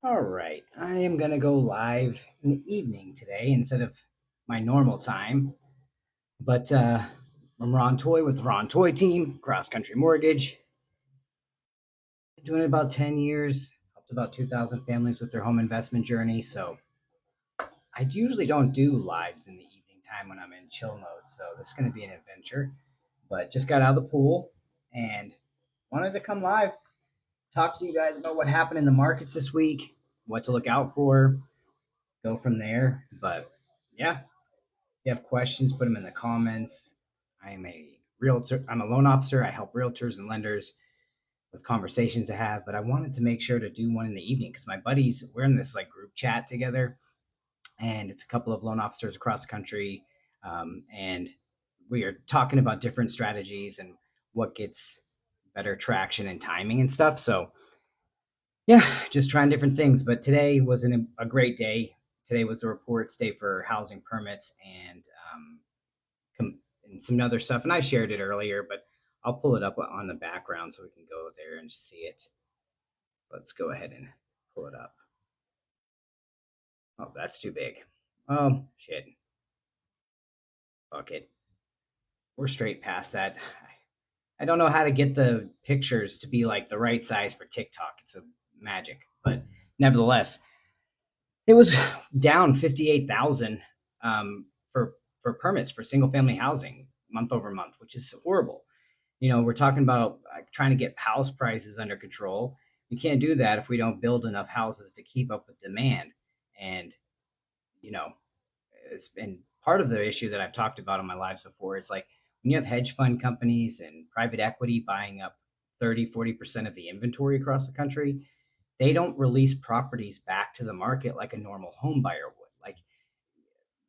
All right, I am going to go live in the evening today instead of my normal time. But I'm Ron Toy with the Ron Toy team, Cross Country Mortgage. Been doing it about 10 years, helped about 2,000 families with their home investment journey. So I usually don't do lives in the evening time when I'm in chill mode. So this is going to be an adventure. But just got out of the pool and wanted to come live, talk to you guys about what happened in the markets this week, what to look out for, go from there. But yeah, if you have questions, put them in the comments. I am a realtor. I'm a loan officer. I help realtors and lenders with conversations to have. But I wanted to make sure to do one in the evening because my buddies, we're in this like group chat together, and it's a couple of loan officers across the country, and we are talking about different strategies and what gets better traction and timing and stuff. So yeah, just trying different things. But today was a great day. Today was the reports day for housing permits and some other stuff. And I shared it earlier, but I'll pull it up on the background so we can go there and see it. Let's go ahead and pull it up. Oh, that's too big. Oh, shit. Fuck it. We're straight past that. I don't know how to get the pictures to be like the right size for TikTok. It's a magic. But nevertheless, it was down 58,000 for permits for single family housing month over month, which is horrible. We're talking about trying to get house prices under control. We can't do that if we don't build enough houses to keep up with demand. And you know, it's been part of the issue that I've talked about on my lives before. Is like when you have hedge fund companies and private equity buying up 30-40% of the inventory across the country, they don't release properties back to the market like a normal home buyer would. Like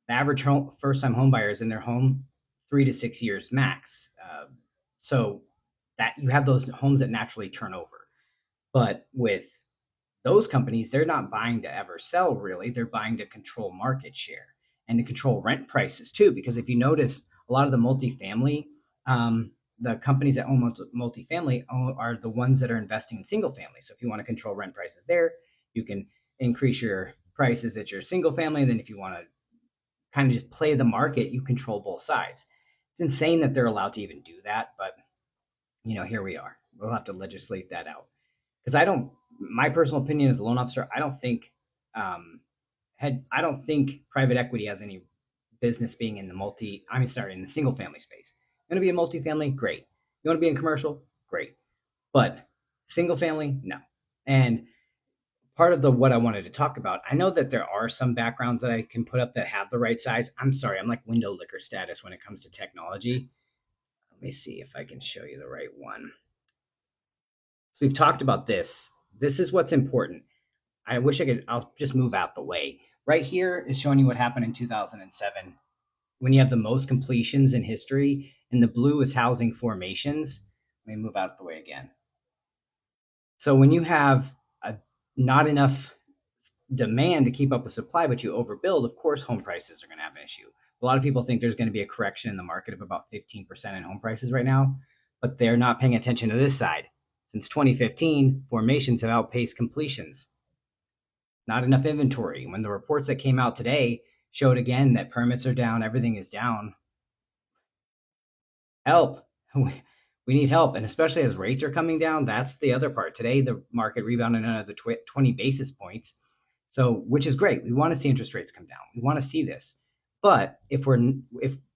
the average first time home buyer is in their home 3 to 6 years max. So that you have those homes that naturally turn over. But with those companies, they're not buying to ever sell really. They're buying to control market share and to control rent prices too. Because if you notice, a lot of the multifamily, the companies that own multifamily are the ones that are investing in single family. So if you want to control rent prices there, you can increase your prices at your single family. And then if you want to kind of just play the market, you control both sides. It's insane that they're allowed to even do that, but here we are. We'll have to legislate that out because I don't. My personal opinion as a loan officer, I don't think I don't think private equity has any business being in the in the single family space. You want to be in multifamily, great. You want to be in commercial, great. But single family, no. And part of the what I wanted to talk about, I know that there are some backgrounds that I can put up that have the right size. I'm sorry, I'm like window licker status when it comes to technology. Let me see if I can show you the right one. So we've talked about this. This is what's important. I wish I could, I'll just move out the way. Right here is showing you what happened in 2007 when you have the most completions in history, and the blue is housing formations. Let me move out of the way again. So when you have not enough demand to keep up with supply, but you overbuild, of course, home prices are going to have an issue. A lot of people think there's going to be a correction in the market of about 15% in home prices right now, but they're not paying attention to this side. Since 2015, formations have outpaced completions. Not enough inventory. When the reports that came out today showed again that permits are down, everything is down, help. We need help. And especially as rates are coming down, that's the other part. Today, the market rebounded another 20 basis points. So, which is great. We want to see interest rates come down. We want to see this. But if we're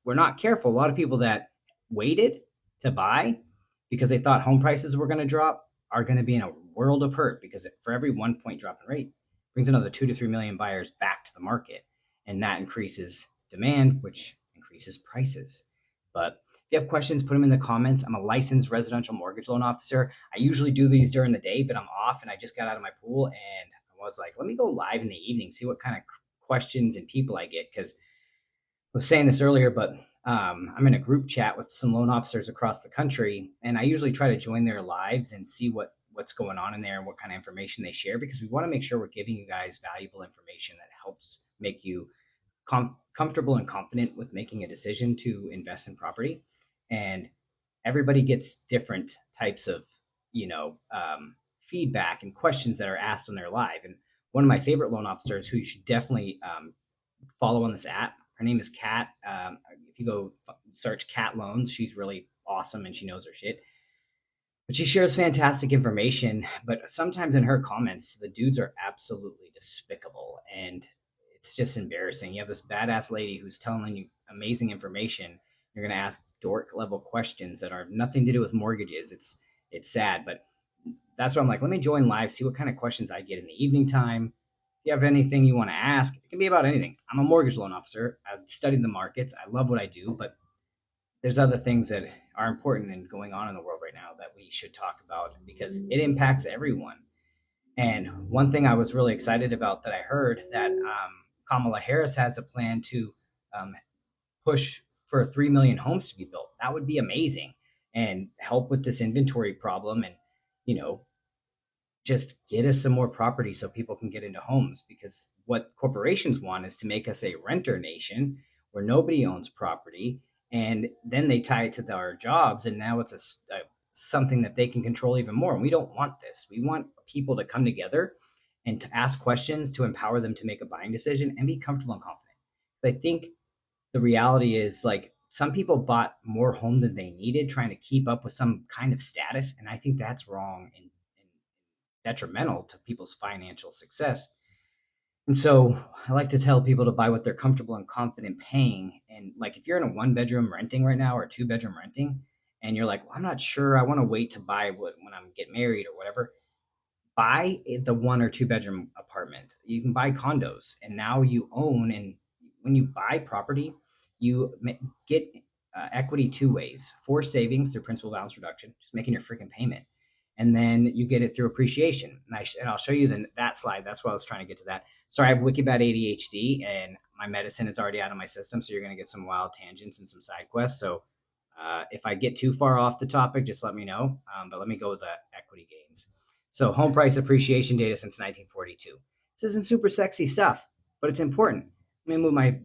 not careful, a lot of people that waited to buy because they thought home prices were going to drop are going to be in a world of hurt because for every 1 point drop in rate brings another 2 to 3 million buyers back to the market, and that increases demand, which increases prices. But if you have questions, put them in the comments. I'm a licensed residential mortgage loan officer. I usually do these during the day, but I'm off and I just got out of my pool and I was like, let me go live in the evening, see what kind of questions and people I get. Because I was saying this earlier, but I'm in a group chat with some loan officers across the country, and I usually try to join their lives and see what's going on in there and what kind of information they share because we want to make sure we're giving you guys valuable information that helps make you comfortable and confident with making a decision to invest in property. And everybody gets different types of feedback and questions that are asked on their live. And one of my favorite loan officers who you should definitely follow on this app. Her name is Kat. If you go search Kat Loans, she's really awesome and she knows her shit. But she shares fantastic information. But sometimes in her comments, the dudes are absolutely despicable, and it's just embarrassing. You have this badass lady who's telling you amazing information. You're going to ask dork level questions that are nothing to do with mortgages. It's sad, but that's why I'm like, let me join live, see what kind of questions I get in the evening time. If you have anything you want to ask, it can be about anything. I'm a mortgage loan officer. I've studied the markets. I love what I do, but there's other things that are important and going on in the world right now that we should talk about because it impacts everyone. And one thing I was really excited about that I heard that Kamala Harris has a plan to um, push for 3 million homes to be built. That would be amazing and help with this inventory problem and, you know, just get us some more property so people can get into homes because what corporations want is to make us a renter nation where nobody owns property and then they tie it to our jobs and now it's something that they can control even more and we don't want this. We want people to come together and to ask questions to empower them to make a buying decision and be comfortable and confident. So I think the reality is like some people bought more home than they needed trying to keep up with some kind of status and I think that's wrong and detrimental to people's financial success. And so I like to tell people to buy what they're comfortable and confident paying. And like if you're in a one bedroom renting right now or two bedroom renting, and you're like, well, I'm not sure. I want to wait to buy when I'm get married or whatever. Buy the one or two bedroom apartment. You can buy condos, and now you own. And when you buy property, you get equity two ways: for savings through principal balance reduction, just making your freaking payment, and then you get it through appreciation. And I'll show you that slide. That's why I was trying to get to that. Sorry, I have wicked bad ADHD, and my medicine is already out of my system, so you're going to get some wild tangents and some side quests. So if I get too far off the topic, just let me know. But let me go with the equity gains. So home price appreciation data since 1942. This isn't super sexy stuff, but it's important. Let me move my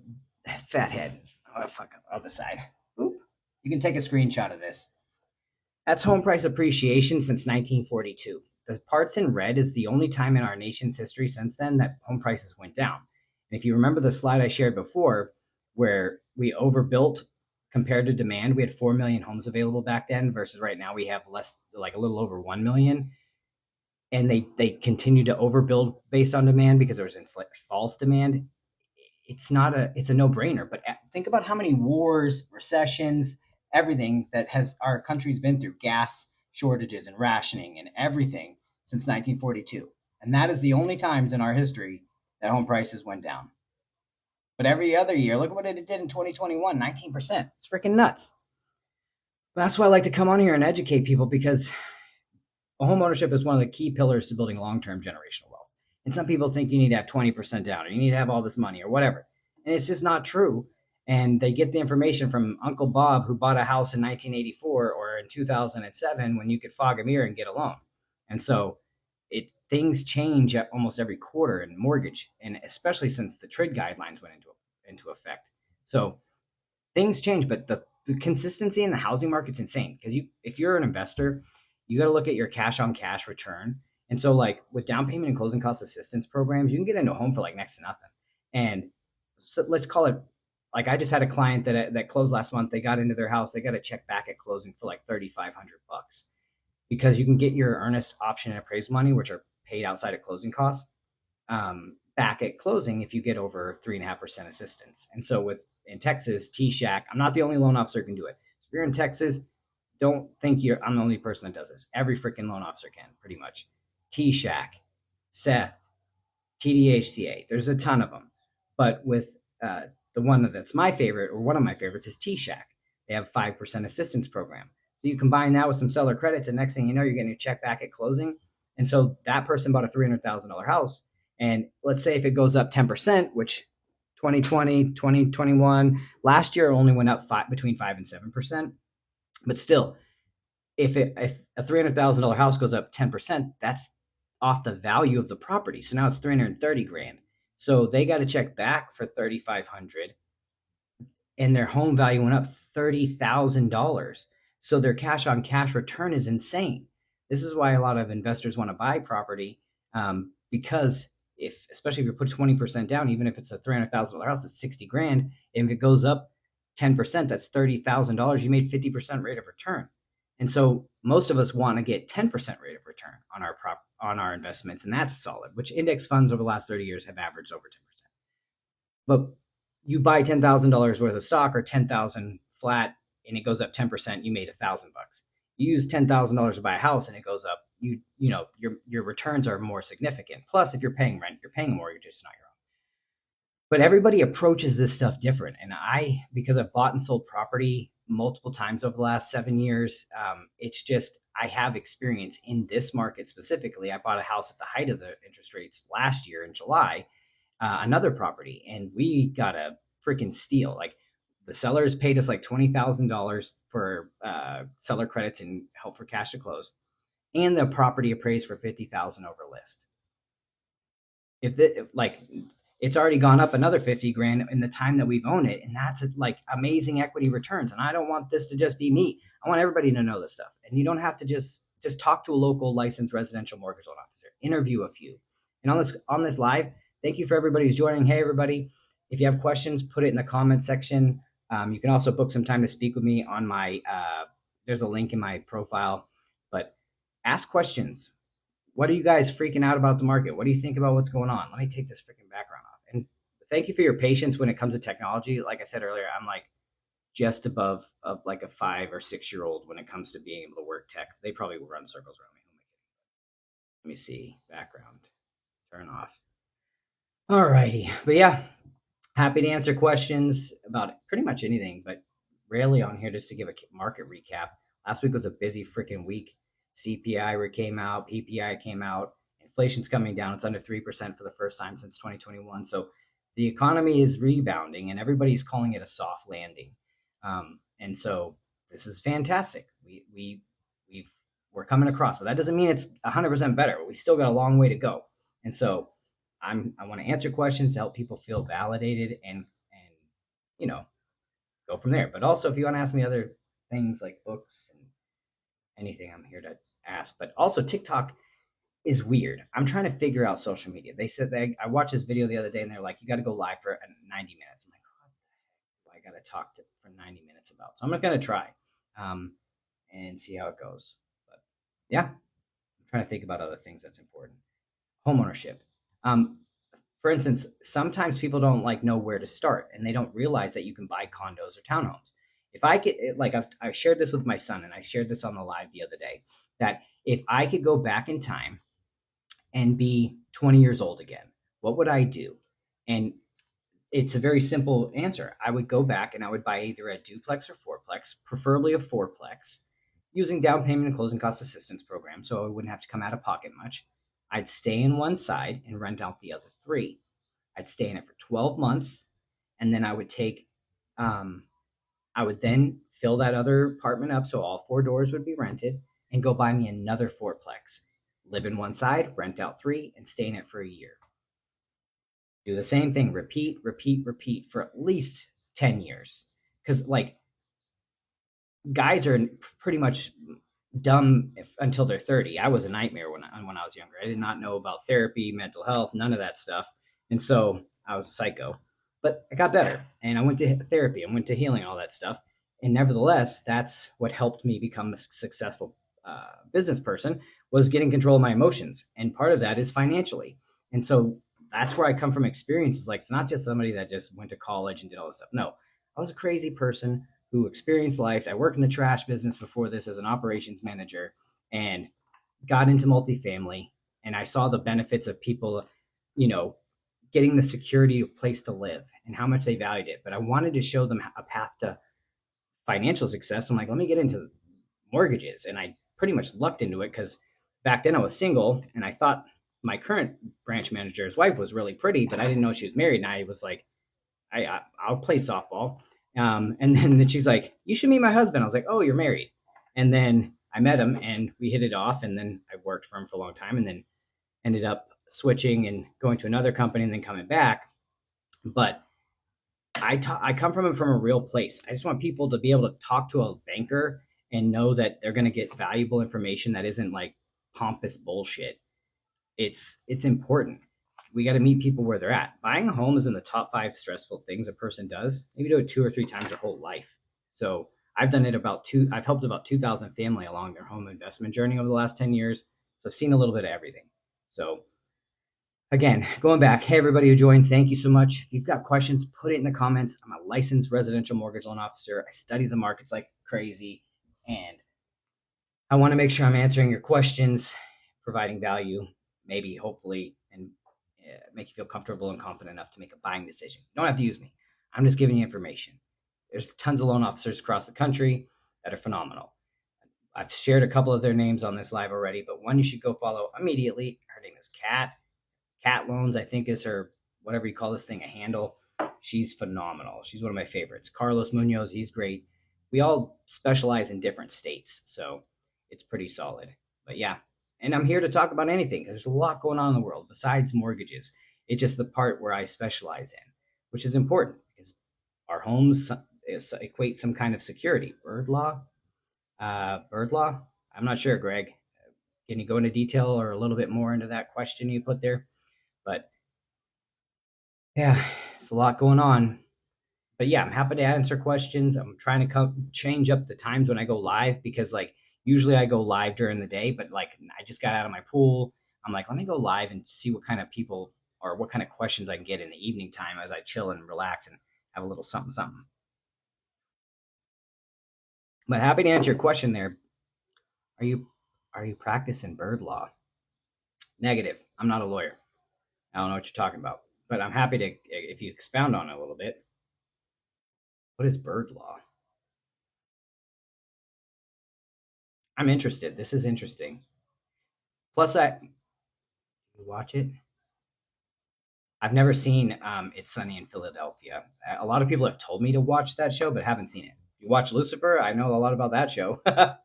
fat head. Oh, fuck, other side. Oop. You can take a screenshot of this. That's home price appreciation since 1942. The parts in red is the only time in our nation's history since then that home prices went down. And if you remember the slide I shared before, where we overbuilt compared to demand, we had 4 million homes available back then versus right now we have less, like a little over 1 million. And they continue to overbuild based on demand because there was false demand. It's a no-brainer. But think about how many wars, recessions, everything that has our country's been through, gas shortages and rationing and everything since 1942. And that is the only times in our history that home prices went down. But every other year, look at what it did in 2021, 19%. It's freaking nuts. But that's why I like to come on here and educate people because home ownership is one of the key pillars to building long-term generational wealth. And some people think you need to have 20% down or you need to have all this money or whatever. And it's just not true. And they get the information from Uncle Bob who bought a house in 1984 or in 2007 when you could fog a mirror and get a loan. And so things change at almost every quarter in mortgage, and especially since the TRID guidelines went into effect. So things change, but the consistency in the housing market's insane because if you're an investor, you got to look at your cash on cash return. And so like with down payment and closing cost assistance programs, you can get into a home for like next to nothing. And so let's call it, like I just had a client that closed last month. They got into their house. They got a check back at closing for like $3,500 because you can get your earnest option and appraisal money, which are paid outside of closing costs, back at closing if you get over 3.5% assistance. And so in Texas, T-Shack, I'm not the only loan officer who can do it. So if you're in Texas, don't think I'm the only person that does this. Every freaking loan officer can, pretty much. T-Shack, Seth, TDHCA, there's a ton of them. But with the one that's my favorite, or one of my favorites, is T-Shack. They have a 5% assistance program. So you combine that with some seller credits, and next thing you know, you're getting a check back at closing. And so that person bought a $300,000 house. And let's say if it goes up 10%, which 2020, 2021, last year only went up between 5 and 7%. But still, if a $300,000 house goes up 10%, that's off the value of the property. So now it's 330 grand. So they got a check back for 3,500 and their home value went up $30,000. So their cash on cash return is insane. This is why a lot of investors want to buy property because especially if you put 20% down, even if it's a $300,000 house, it's 60 grand. And if it goes up 10%, that's $30,000. You made 50% rate of return. And so most of us want to get 10% rate of return on our investments, and that's solid, which index funds over the last 30 years have averaged over 10%. But you buy $10,000 worth of stock or 10,000 flat and it goes up 10%, you made $1,000. You use $10,000 to buy a house and it goes up, your returns are more significant. Plus, if you're paying rent, you're paying a mortgage, it's not your own. But everybody approaches this stuff different. And because I've bought and sold property multiple times over the last 7 years, it's just, I have experience in this market specifically. I bought a house at the height of the interest rates last year in July, another property, and we got a freaking steal. Like, the sellers paid us like $20,000 for seller credits and help for cash to close, and the property appraised for $50,000 over list. It's already gone up another 50 grand in the time that we've owned it, and that's like amazing equity returns. And I don't want this to just be me. I want everybody to know this stuff. And you don't have to just talk to a local licensed residential mortgage loan officer. Interview a few. And on this live, thank you for everybody who's joining. Hey, everybody. If you have questions, put it in the comment section. You can also book some time to speak with me on my, there's a link in my profile, but ask questions. What are you guys freaking out about the market? What do you think about what's going on? Let me take this freaking background off. And thank you for your patience when it comes to technology. Like I said earlier, I'm like just above like a 5 or 6 year old when it comes to being able to work tech. They probably will run circles around me. Let me see, background, turn off. All righty. But yeah, happy to answer questions about pretty much anything, but rarely on here just to give a market recap. Last week was a busy freaking week. CPI came out, PPI came out, inflation's coming down. It's under 3% for the first time since 2021. So the economy is rebounding and everybody's calling it a soft landing. And so this is fantastic. We're coming across, but that doesn't mean it's 100% better. We still got a long way to go. And so I want to answer questions to help people feel validated and go from there. But also, if you want to ask me other things like books and anything, I'm here to ask. But also, TikTok is weird. I'm trying to figure out social media. They said I watched this video the other day and they're like, you got to go live for 90 minutes. I'm like, what the heck do I got to talk for 90 minutes about? So I'm going to try and see how it goes. But yeah, I'm trying to think about other things that's important. Homeownership. For instance, sometimes people don't know where to start and they don't realize that you can buy condos or townhomes. If I could, I shared this with my son and I shared this on the live the other day, that if I could go back in time and be 20 years old again, what would I do? And it's a very simple answer. I would go back and I would buy either a duplex or fourplex, preferably a fourplex, using down payment and closing cost assistance program, so I wouldn't have to come out of pocket much. I'd stay in one side and rent out the other 3. I'd stay in it for 12 months, and then I would then fill that other apartment up so all 4 doors would be rented and go buy me another fourplex. Live in one side, rent out 3, and stay in it for a year. Do the same thing, repeat for at least 10 years. Because guys are pretty much dumb until they're 30. I was a nightmare when I was younger. I did not know about therapy, mental health, none of that stuff. And so I was a psycho. But I got better and I went to therapy. I went to healing, all that stuff. And nevertheless, that's what helped me become a successful business person, was getting control of my emotions. And part of that is financially. And so that's where I come from experiences. It's not just somebody that just went to college and did all this stuff. No, I was a crazy person who experienced life. I worked in the trash business before this as an operations manager and got into multifamily. And I saw the benefits of people, getting the security of place to live and how much they valued it. But I wanted to show them a path to financial success. I'm like, let me get into mortgages. And I pretty much lucked into it because back then I was single and I thought my current branch manager's wife was really pretty, but I didn't know she was married. And I was like, I'll play softball. And then she's like, you should meet my husband. I was like, oh, you're married. And then I met him and we hit it off. And then I worked for him for a long time and then ended up switching and going to another company and then coming back. But I come from a real place. I just want people to be able to talk to a banker and know that they're going to get valuable information that isn't like pompous bullshit. It's important. we got to meet people where they're at. Buying a home is in the top 5 stressful things a person does. Maybe do it 2 or 3 times their whole life. So I've done it about two. I've helped about 2,000 family along their home investment journey over the last 10 years. So I've seen a little bit of everything. So again, going back, hey, everybody who joined, thank you so much. If you've got questions, put it in the comments. I'm a licensed residential mortgage loan officer. I study the markets like crazy, and I want to make sure I'm answering your questions, providing value, maybe, hopefully, and make you feel comfortable and confident enough to make a buying decision. You don't have to use me. I'm just giving you information. There's tons of loan officers across the country that are phenomenal. I've shared a couple of their names on this live already, but one you should go follow immediately. Her name is Kat. Cat Loans, I think, is her, whatever you call this thing, a handle. She's phenomenal. She's one of my favorites. Carlos Munoz, he's great. We all specialize in different states, so it's pretty solid. But yeah, and I'm here to talk about anything because there's a lot going on in the world besides mortgages. It's just the part where I specialize in, which is important because our homes equate some kind of security. Bird law? Bird law? I'm not sure, Greg. Can you go into detail or a little bit more into that question you put there? But yeah, it's a lot going on. But yeah, I'm happy to answer questions. I'm trying to change up the times when I go live because like usually I go live during the day, but like I just got out of my pool. I'm like, let me go live and see what kind of people or what kind of questions I can get in the evening time as I chill and relax and have a little something, something. But happy to answer your question there. Are you practicing bird law? Negative. I'm not a lawyer. I don't know what you're talking about, but I'm happy to if you expound on it a little bit. What is bird law? I'm interested. This is interesting. Plus, you watch it. I've never seen It's Sunny in Philadelphia. A lot of people have told me to watch that show, but haven't seen it. You watch Lucifer? I know a lot about that show. What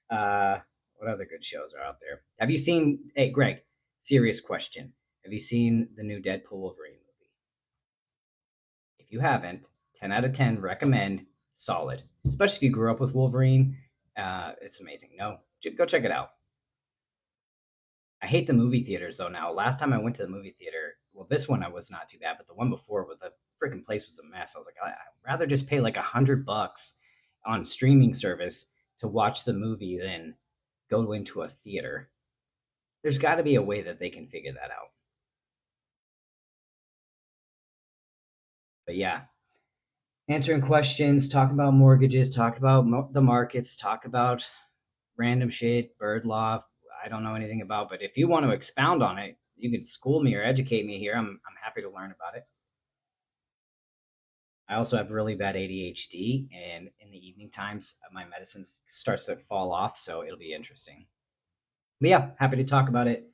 other good shows are out there? Have you seen? Hey, Greg, serious question. Have you seen the new Deadpool Wolverine movie? If you haven't, 10 out of 10 recommend. Solid, especially if you grew up with Wolverine. It's amazing. No, go check it out. I hate the movie theaters though now. Last time I went to the movie theater, well, this one I was not too bad, but the one before with the freaking place was a mess. I was like, I'd rather just pay like $100 on streaming service to watch the movie than go into a theater. There's got to be a way that they can figure that out. But yeah, answering questions, talk about mortgages, talk about the markets, talk about random shit, bird law. I don't know anything about, but if you want to expound on it, you can school me or educate me here. I'm happy to learn about it. I also have really bad ADHD, and in the evening times, my medicine starts to fall off, so it'll be interesting. But yeah, happy to talk about it.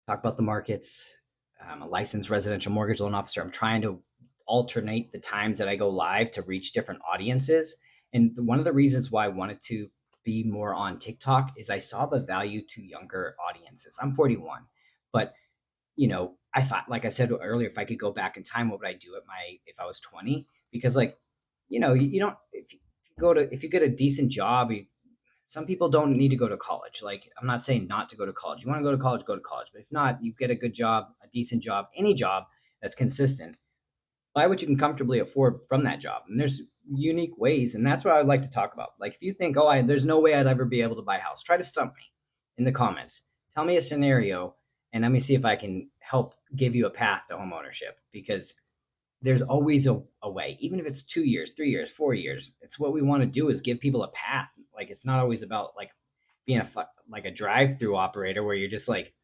Talk about the markets. I'm a licensed residential mortgage loan officer. I'm trying to alternate the times that I go live to reach different audiences. And one of the reasons why I wanted to be more on TikTok is I saw the value to younger audiences. I'm 41, but you know, I thought, like I said earlier, if I could go back in time, what would I do if I was 20? Because like, you know, you don't, if you get a decent job, some people don't need to go to college. Like, I'm not saying not to go to college. You want to go to college, go to college. But if not, you get a good job, a decent job, any job that's consistent, buy what you can comfortably afford from that job. And there's unique ways. And that's what I would like to talk about. Like, if you think, there's no way I'd ever be able to buy a house, try to stump me in the comments. Tell me a scenario and let me see if I can help give you a path to home ownership, because there's always a way, even if it's 2 years, 3 years, 4 years. It's what we want to do is give people a path. Like, it's not always about like being like a drive-through operator where you're just like,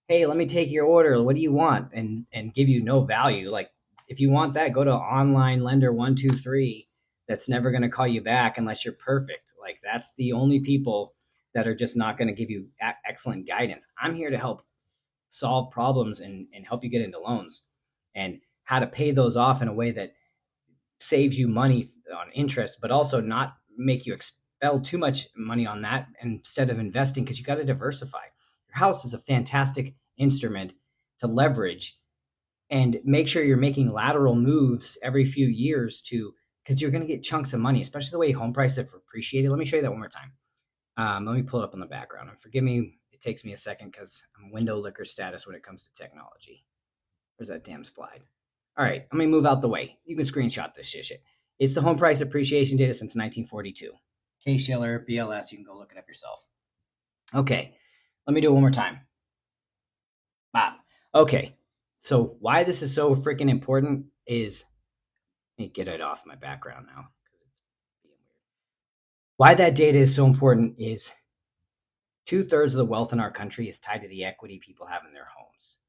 hey, let me take your order. What do you want? And give you no value. Like, if you want that, go to online lender 123. That's never going to call you back unless you're perfect. Like, that's the only people that are just not going to give you excellent guidance. I'm here to help solve problems and help you get into loans and how to pay those off in a way that saves you money on interest, but also not make you expel too much money on that instead of investing, because you got to diversify. Your house is a fantastic instrument to leverage and make sure you're making lateral moves every few years because you're going to get chunks of money, especially the way home prices have appreciated. Let me show you that one more time. Let me pull it up on the background. And forgive me, it takes me a second because I'm window liquor status when it comes to technology. Where's that damn slide? All right, I'm gonna move out the way. You can screenshot this shit. It's the home price appreciation data since 1942. Case-Shiller, BLS, you can go look it up yourself. Okay, let me do it one more time. Bob. Okay, so why this is so freaking important is, let me get it off my background now. Why that data is so important is 2/3 of the wealth in our country is tied to the equity people have in their homes.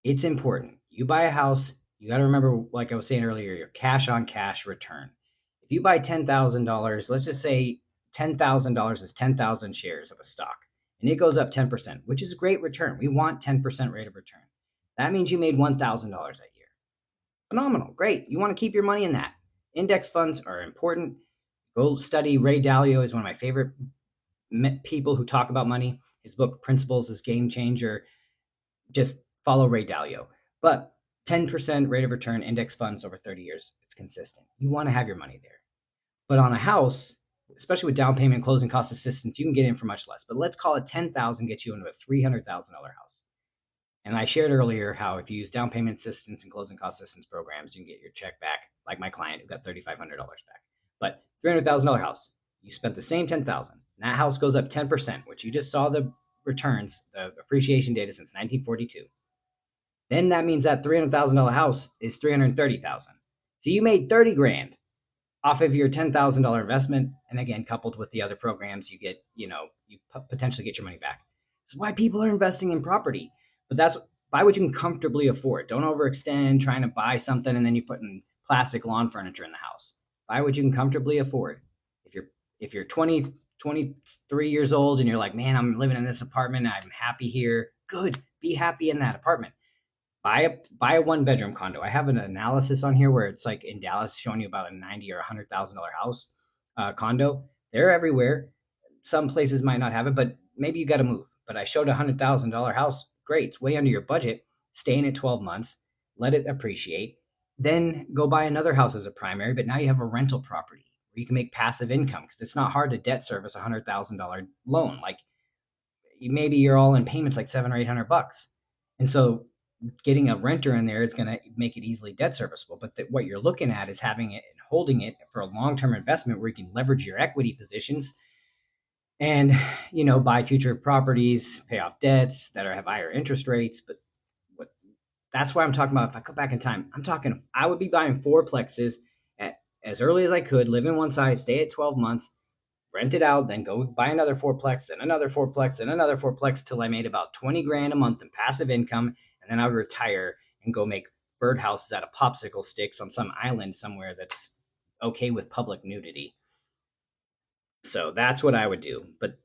It's important. You buy a house, you got to remember, like I was saying earlier, your cash on cash return. If you buy $10,000, let's just say $10,000 is 10,000 shares of a stock, and it goes up 10%, which is a great return. We want 10% rate of return. That means you made $1,000 that year. Phenomenal. Great. You want to keep your money in that. Index funds are important. Go study Ray Dalio. Is one of my favorite people who talk about money. His book Principles is game changer. Just follow Ray Dalio. But 10% rate of return index funds over 30 years, it's consistent. You want to have your money there. But on a house, especially with down payment and closing cost assistance, you can get in for much less. But let's call it $10,000 gets you into a $300,000 house. And I shared earlier how if you use down payment assistance and closing cost assistance programs, you can get your check back, like my client who got $3,500 back. But $300,000 house, you spent the same $10,000. That house goes up 10%, which you just saw the returns, the appreciation data since 1942. Then that means that $300,000 house is $330,000. So you made 30 grand off of your $10,000 investment. And again, coupled with the other programs, you get, you potentially get your money back. That's why people are investing in property. But buy what you can comfortably afford. Don't overextend trying to buy something and then you put in plastic lawn furniture in the house. Buy what you can comfortably afford. If you're 20, 23 years old and you're like, man, I'm living in this apartment, I'm happy here. Good. Be happy in that apartment. Buy a 1-bedroom condo. I have an analysis on here where it's like in Dallas showing you about a $90,000 or $100,000 house condo. They're everywhere. Some places might not have it, but maybe you got to move. But I showed a $100,000 house. Great. It's way under your budget. Stay in it 12 months. Let it appreciate. Then go buy another house as a primary, but now you have a rental property where you can make passive income because it's not hard to debt service a $100,000 loan. Like maybe you're all in payments like $700 or $800. And so getting a renter in there is going to make it easily debt serviceable. But what you're looking at is having it and holding it for a long-term investment where you can leverage your equity positions and, buy future properties, pay off debts that have higher interest rates. But that's why I'm talking about, if I go back in time, I would be buying fourplexes as early as I could, live in one side, stay at 12 months, rent it out, then go buy another fourplex, then another fourplex, and another fourplex till I made about 20 grand a month in passive income. And then I would retire and go make birdhouses out of popsicle sticks on some island somewhere that's okay with public nudity. So that's what I would do. But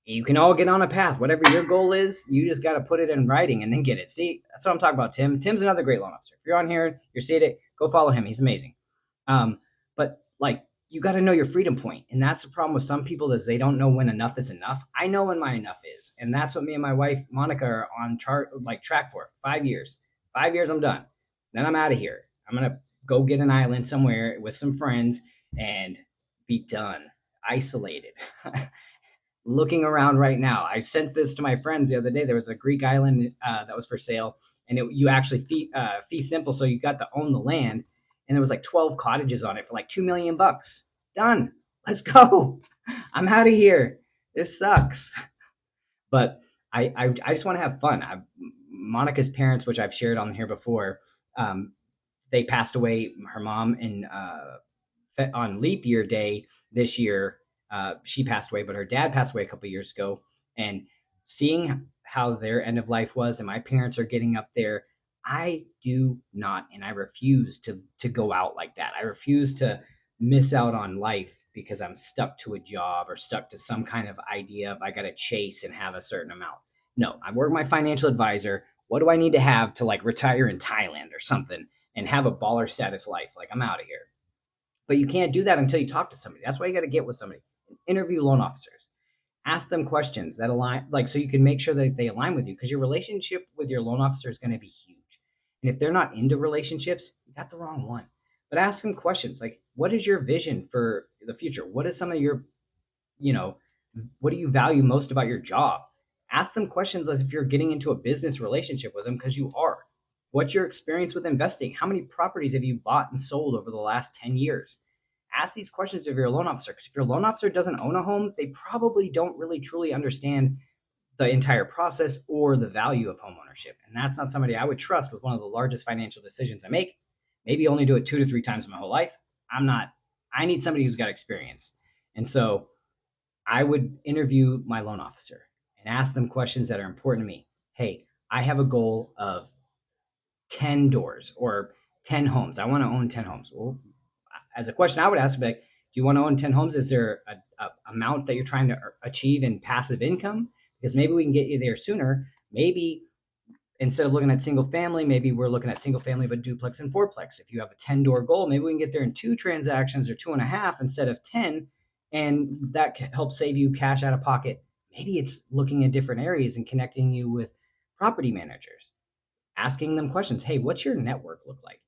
you can all get on a path. Whatever your goal is, you just got to put it in writing and then get it. See, that's what I'm talking about, Tim. Tim's another great loan officer. If you're on here, you're seeing it, go follow him. He's amazing. But you got to know your freedom point. And that's the problem with some people is they don't know when enough is enough. I know when my enough is. And that's what me and my wife, Monica, are on track for. 5 years. 5 years, I'm done. Then I'm out of here. I'm going to go get an island somewhere with some friends and be done. Isolated. Looking around right now. I sent this to my friends the other day. There was a Greek island that was for sale. And you actually fee simple. So you got to own the land. And there was like 12 cottages on it for like $2 million. Done. Let's go. I'm out of here. This sucks. But I just want to have fun. Monica's parents, which I've shared on here before, they passed away. Her mom on leap year day this year, she passed away, but her dad passed away a couple of years ago. And seeing how their end of life was, and my parents are getting up there, I do not, and I refuse to go out like that. I refuse to miss out on life because I'm stuck to a job or stuck to some kind of idea of I got to chase and have a certain amount. No, I work with my financial advisor. What do I need to have to retire in Thailand or something and have a baller status life? I'm out of here. But you can't do that until you talk to somebody. That's why you got to get with somebody. Interview loan officers. Ask them questions that align, so you can make sure that they align with you, because your relationship with your loan officer is going to be huge. And if they're not into relationships, you got the wrong one. But ask them questions like, what is your vision for the future? What is some of your, what do you value most about your job? Ask them questions as if you're getting into a business relationship with them, because you are. What's your experience with investing? How many properties have you bought and sold over the last 10 years? Ask these questions of your loan officer, because if your loan officer doesn't own a home, they probably don't really truly understand the entire process or the value of homeownership. And that's not somebody I would trust with one of the largest financial decisions I make. Maybe only do it 2 to 3 times in my whole life. I need somebody who's got experience. And so I would interview my loan officer and ask them questions that are important to me. Hey, I have a goal of 10 doors or 10 homes. I want to own 10 homes. Well, as a question I would ask, like, do you want to own 10 homes? Is there a amount that you're trying to achieve in passive income? Because maybe we can get you there sooner. Maybe instead of looking at single family, maybe we're looking at single family, but duplex and fourplex. If you have a 10 door goal, maybe we can get there in 2 transactions or 2.5 instead of 10. And that helps save you cash out of pocket. Maybe it's looking at different areas and connecting you with property managers, asking them questions. Hey, what's your network look like?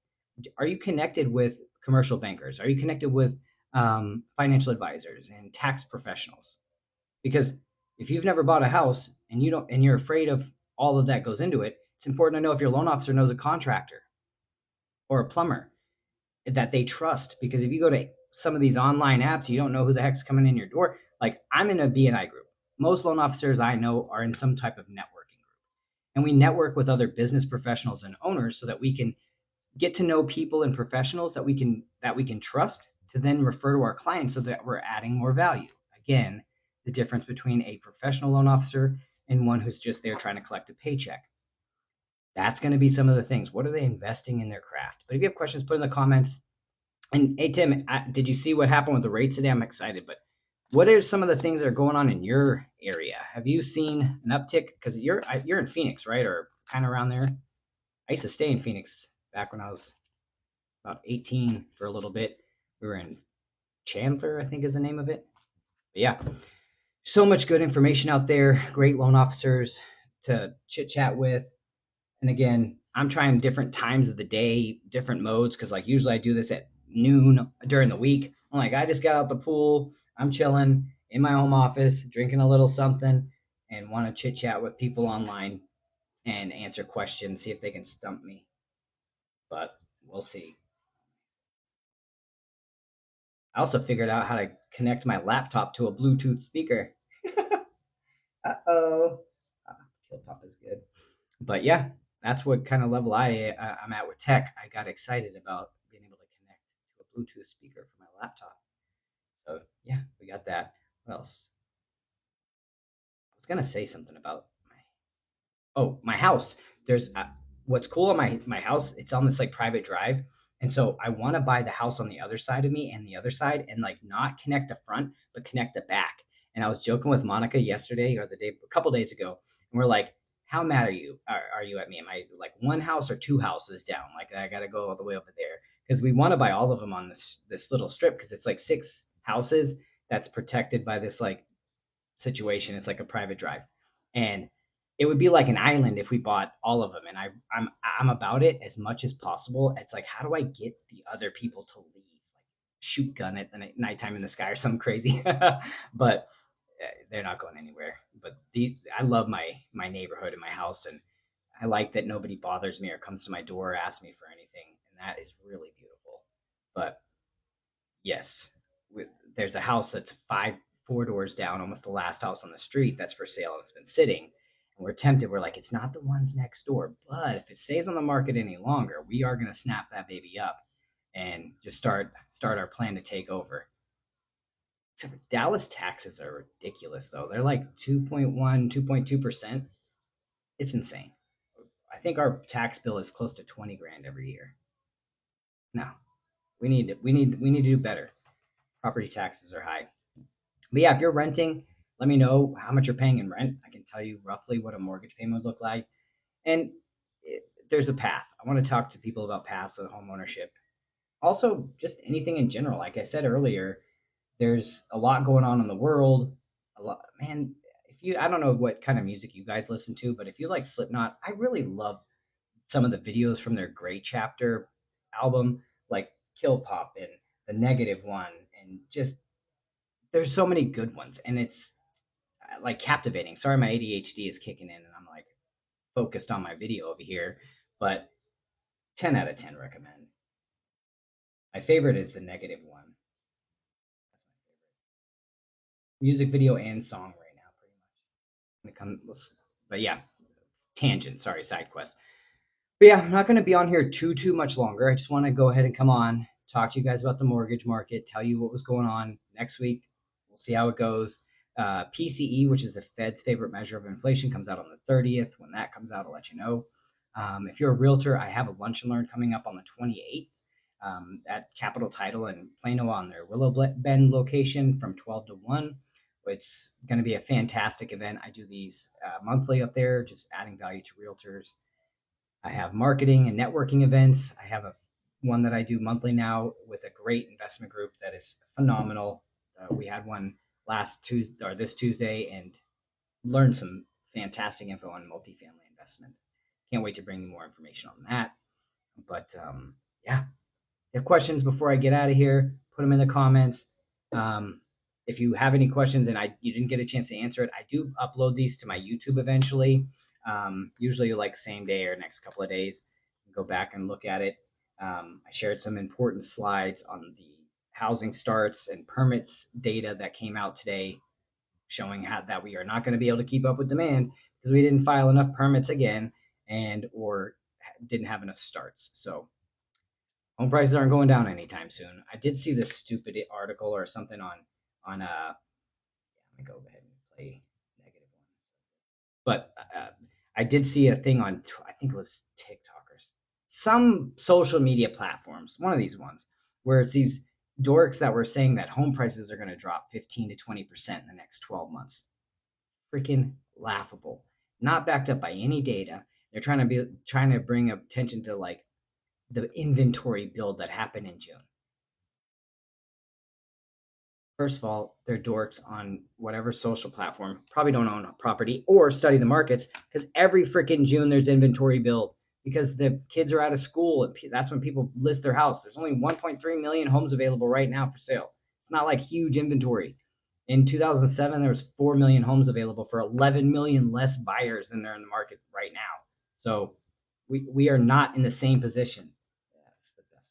Are you connected with commercial bankers? Are you connected with financial advisors and tax professionals? Because if you've never bought a house and you don't, and you're afraid of all of that goes into it, it's important to know if your loan officer knows a contractor or a plumber that they trust. Because if you go to some of these online apps, you don't know who the heck's coming in your door. Like, I'm in a BNI group. Most loan officers I know are in some type of networking group, and we network with other business professionals and owners so that we can get to know people and professionals that we can trust to then refer to our clients, so that we're adding more value. Again, the difference between a professional loan officer and one who's just there trying to collect a paycheck. That's going to be some of the things. What are they investing in their craft? But if you have questions, put in the comments. And hey, Tim, did you see what happened with the rates today? I'm excited, but what are some of the things that are going on in your area? Have you seen an uptick? Because you're in Phoenix, right, or kind of around there? I used to stay in Phoenix back when I was about 18 for a little bit. We were in Chandler, I think is the name of it. But yeah, so much good information out there. Great loan officers to chit chat with. And again, I'm trying different times of the day, different modes, because like usually I do this at noon during the week. I'm like, I just got out the pool. I'm chilling in my home office, drinking a little something, and want to chit chat with people online and answer questions, see if they can stump me. But we'll see. I also figured out how to connect my laptop to a Bluetooth speaker. Uh-oh. Kill Pop is good. But yeah, that's what kind of level I'm at with tech. I got excited about being able to connect to a Bluetooth speaker for my laptop. So yeah, we got that. What else? I was gonna say something about my house. There's what's cool on my house. It's on this like private drive, and so I want to buy the house on the other side of me and the other side, and like not connect the front, but connect the back. And I was joking with Monica yesterday or a couple days ago, and we're like, "How mad are you? Are you at me? Am I like one house or two houses down? Like I got to go all the way over there because we want to buy all of them on this little strip because it's like 6 houses that's protected by this like situation. It's like a private drive, and it would be like an island if we bought all of them. And I'm about it as much as possible. It's like, how do I get the other people to leave? Like shoot gun at the nighttime in the sky or something crazy. But they're not going anywhere. But I love my neighborhood and my house, and I like that nobody bothers me or comes to my door or asks me for anything, and that is really beautiful. But yes, there's a house that's 4 doors down, almost the last house on the street that's for sale and it's been sitting. And we're tempted. We're like, it's not the ones next door, but if it stays on the market any longer, we are going to snap that baby up and just start our plan to take over. Except for Dallas taxes are ridiculous though. They're like 2.1, 2.2%. It's insane. I think our tax bill is close to 20 grand every year. No, we need to do better. Property taxes are high. But yeah, if you're renting, let me know how much you're paying in rent. I can tell you roughly what a mortgage payment would look like. And there's a path. I want to talk to people about paths of home ownership. Also, just anything in general. Like I said earlier, there's a lot going on in the world. A lot, man. I don't know what kind of music you guys listen to, but if you like Slipknot, I really love some of the videos from their Gray Chapter album, like Kill Pop and the Negative One, and just there's so many good ones, and it's like captivating. Sorry, my ADHD is kicking in and I'm like focused on my video over here, but 10 out of 10 recommend. My favorite is the negative one. Music video and song right now, pretty much. When it comes, but yeah, tangent. Sorry, side quest. But yeah, I'm not going to be on here too much longer. I just want to go ahead and come on, talk to you guys about the mortgage market, tell you what was going on next week. We'll see how it goes. PCE, which is the Fed's favorite measure of inflation, comes out on the 30th. When that comes out, I'll let you know. If you're a realtor, I have a lunch and learn coming up on the 28th at Capital Title in Plano on their Willow Bend location from 12 to 1. It's going to be a fantastic event. I do these monthly up there, just adding value to realtors. I have marketing and networking events. I have one that I do monthly now with a great investment group that is phenomenal. We had one this Tuesday and learned some fantastic info on multifamily investment. Can't wait to bring you more information on that. But yeah, if you have questions before I get out of here, put them in the comments. If you have any questions and you didn't get a chance to answer it, I do upload these to my YouTube eventually. Usually like same day or next couple of days. Go back and look at it. I shared some important slides on the housing starts and permits data that came out today, showing that we are not going to be able to keep up with demand because we didn't file enough permits again or didn't have enough starts. So home prices aren't going down anytime soon. I did see this stupid article or something on let me go ahead and play negative one. But I did see a thing on, I think it was TikTok or some social media platforms, one of these ones, where it's these dorks that were saying that home prices are going to drop 15 to 20% in the next 12 months. Freaking laughable. Not backed up by any data. They're trying to bring attention to like the inventory build that happened in June. First of all, they're dorks on whatever social platform, probably don't own a property or study the markets because every freaking June there's inventory build because the kids are out of school. And that's when people list their house. There's only 1.3 million homes available right now for sale. It's not like huge inventory. In 2007, there was 4 million homes available for 11 million less buyers than there in the market right now. So we are not in the same position. That's the best.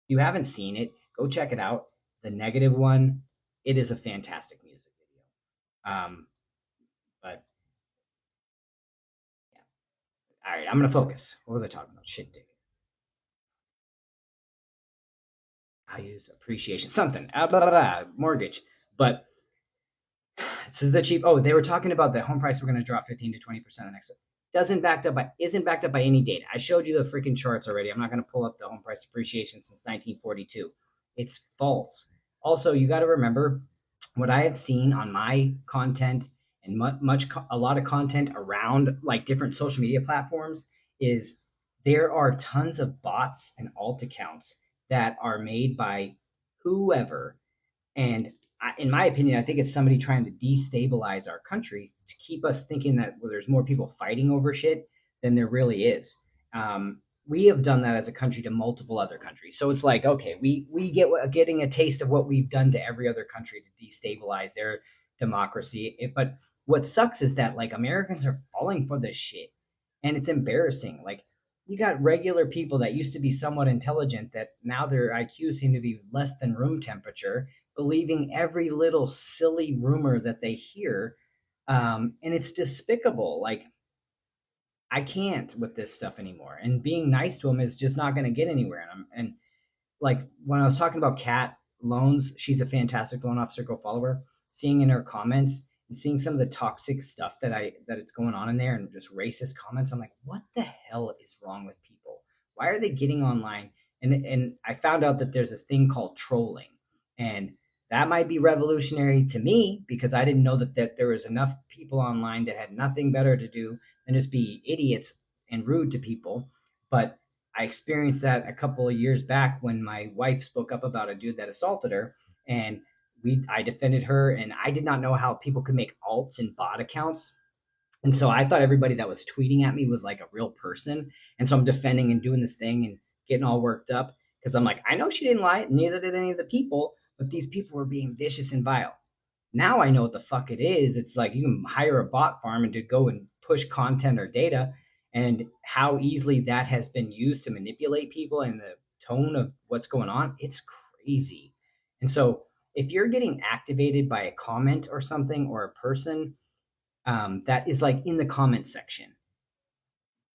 If you haven't seen it, go check it out. The negative one, it is a fantastic music video. But yeah. All right, I'm gonna focus. What was I talking about? Shit, dick. Values, appreciation, something. Blah, blah, blah, mortgage. But this is the cheap. Oh, they were talking about the home price. We're gonna drop 15 to 20% the next. Isn't backed up by any data. I showed you the freaking charts already. I'm not gonna pull up the home price appreciation since 1942. It's false. Also, you got to remember what I have seen on my content and a lot of content around like different social media platforms is there are tons of bots and alt accounts that are made by whoever. And in my opinion, I think it's somebody trying to destabilize our country to keep us thinking that there's more people fighting over shit than there really is. We have done that as a country to multiple other countries. So it's like, okay, we getting a taste of what we've done to every other country to destabilize their democracy. But what sucks is that like Americans are falling for this shit, and it's embarrassing. Like you got regular people that used to be somewhat intelligent that now their IQ seem to be less than room temperature, believing every little silly rumor that they hear, and it's despicable. Like I can't with this stuff anymore. And being nice to him is just not going to get anywhere. And like when I was talking about Kat Loans, she's a fantastic loan officer. Go follow her. Seeing in her comments and seeing some of the toxic stuff that it's going on in there and just racist comments, I'm like, what the hell is wrong with people? Why are they getting online? And I found out that there's this thing called trolling, and that might be revolutionary to me because I didn't know that there was enough people online that had nothing better to do than just be idiots and rude to people. But I experienced that a couple of years back when my wife spoke up about a dude that assaulted her, and I defended her, and I did not know how people could make alts and bot accounts. And so I thought everybody that was tweeting at me was like a real person. And so I'm defending and doing this thing and getting all worked up because I'm like, I know she didn't lie, neither did any of the people, but these people were being vicious and vile. Now I know what the fuck it is. It's like you can hire a bot farm and to go and push content or data, and how easily that has been used to manipulate people and the tone of what's going on. It's crazy. And so if you're getting activated by a comment or something or a person that is like in the comment section,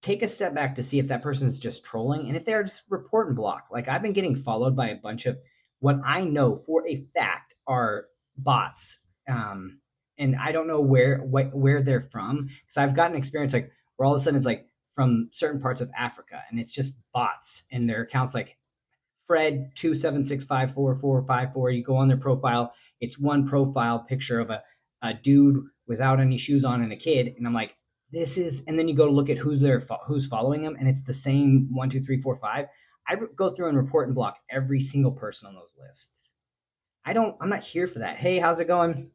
take a step back to see if that person is just trolling, and if they're just report and block. Like I've been getting followed by a bunch of what I know for a fact are bots, and I don't know where they're from, because I've gotten experience like where all of a sudden it's like from certain parts of Africa, and it's just bots and their accounts like Fred 276544454. You go on their profile, it's one profile picture of a dude without any shoes on and a kid, and I'm like, this is. And then you go to look at who's following them, and it's the same 1, 2, 3, 4, 5. I go through and report and block every single person on those lists. I'm not here for that. Hey, how's it going?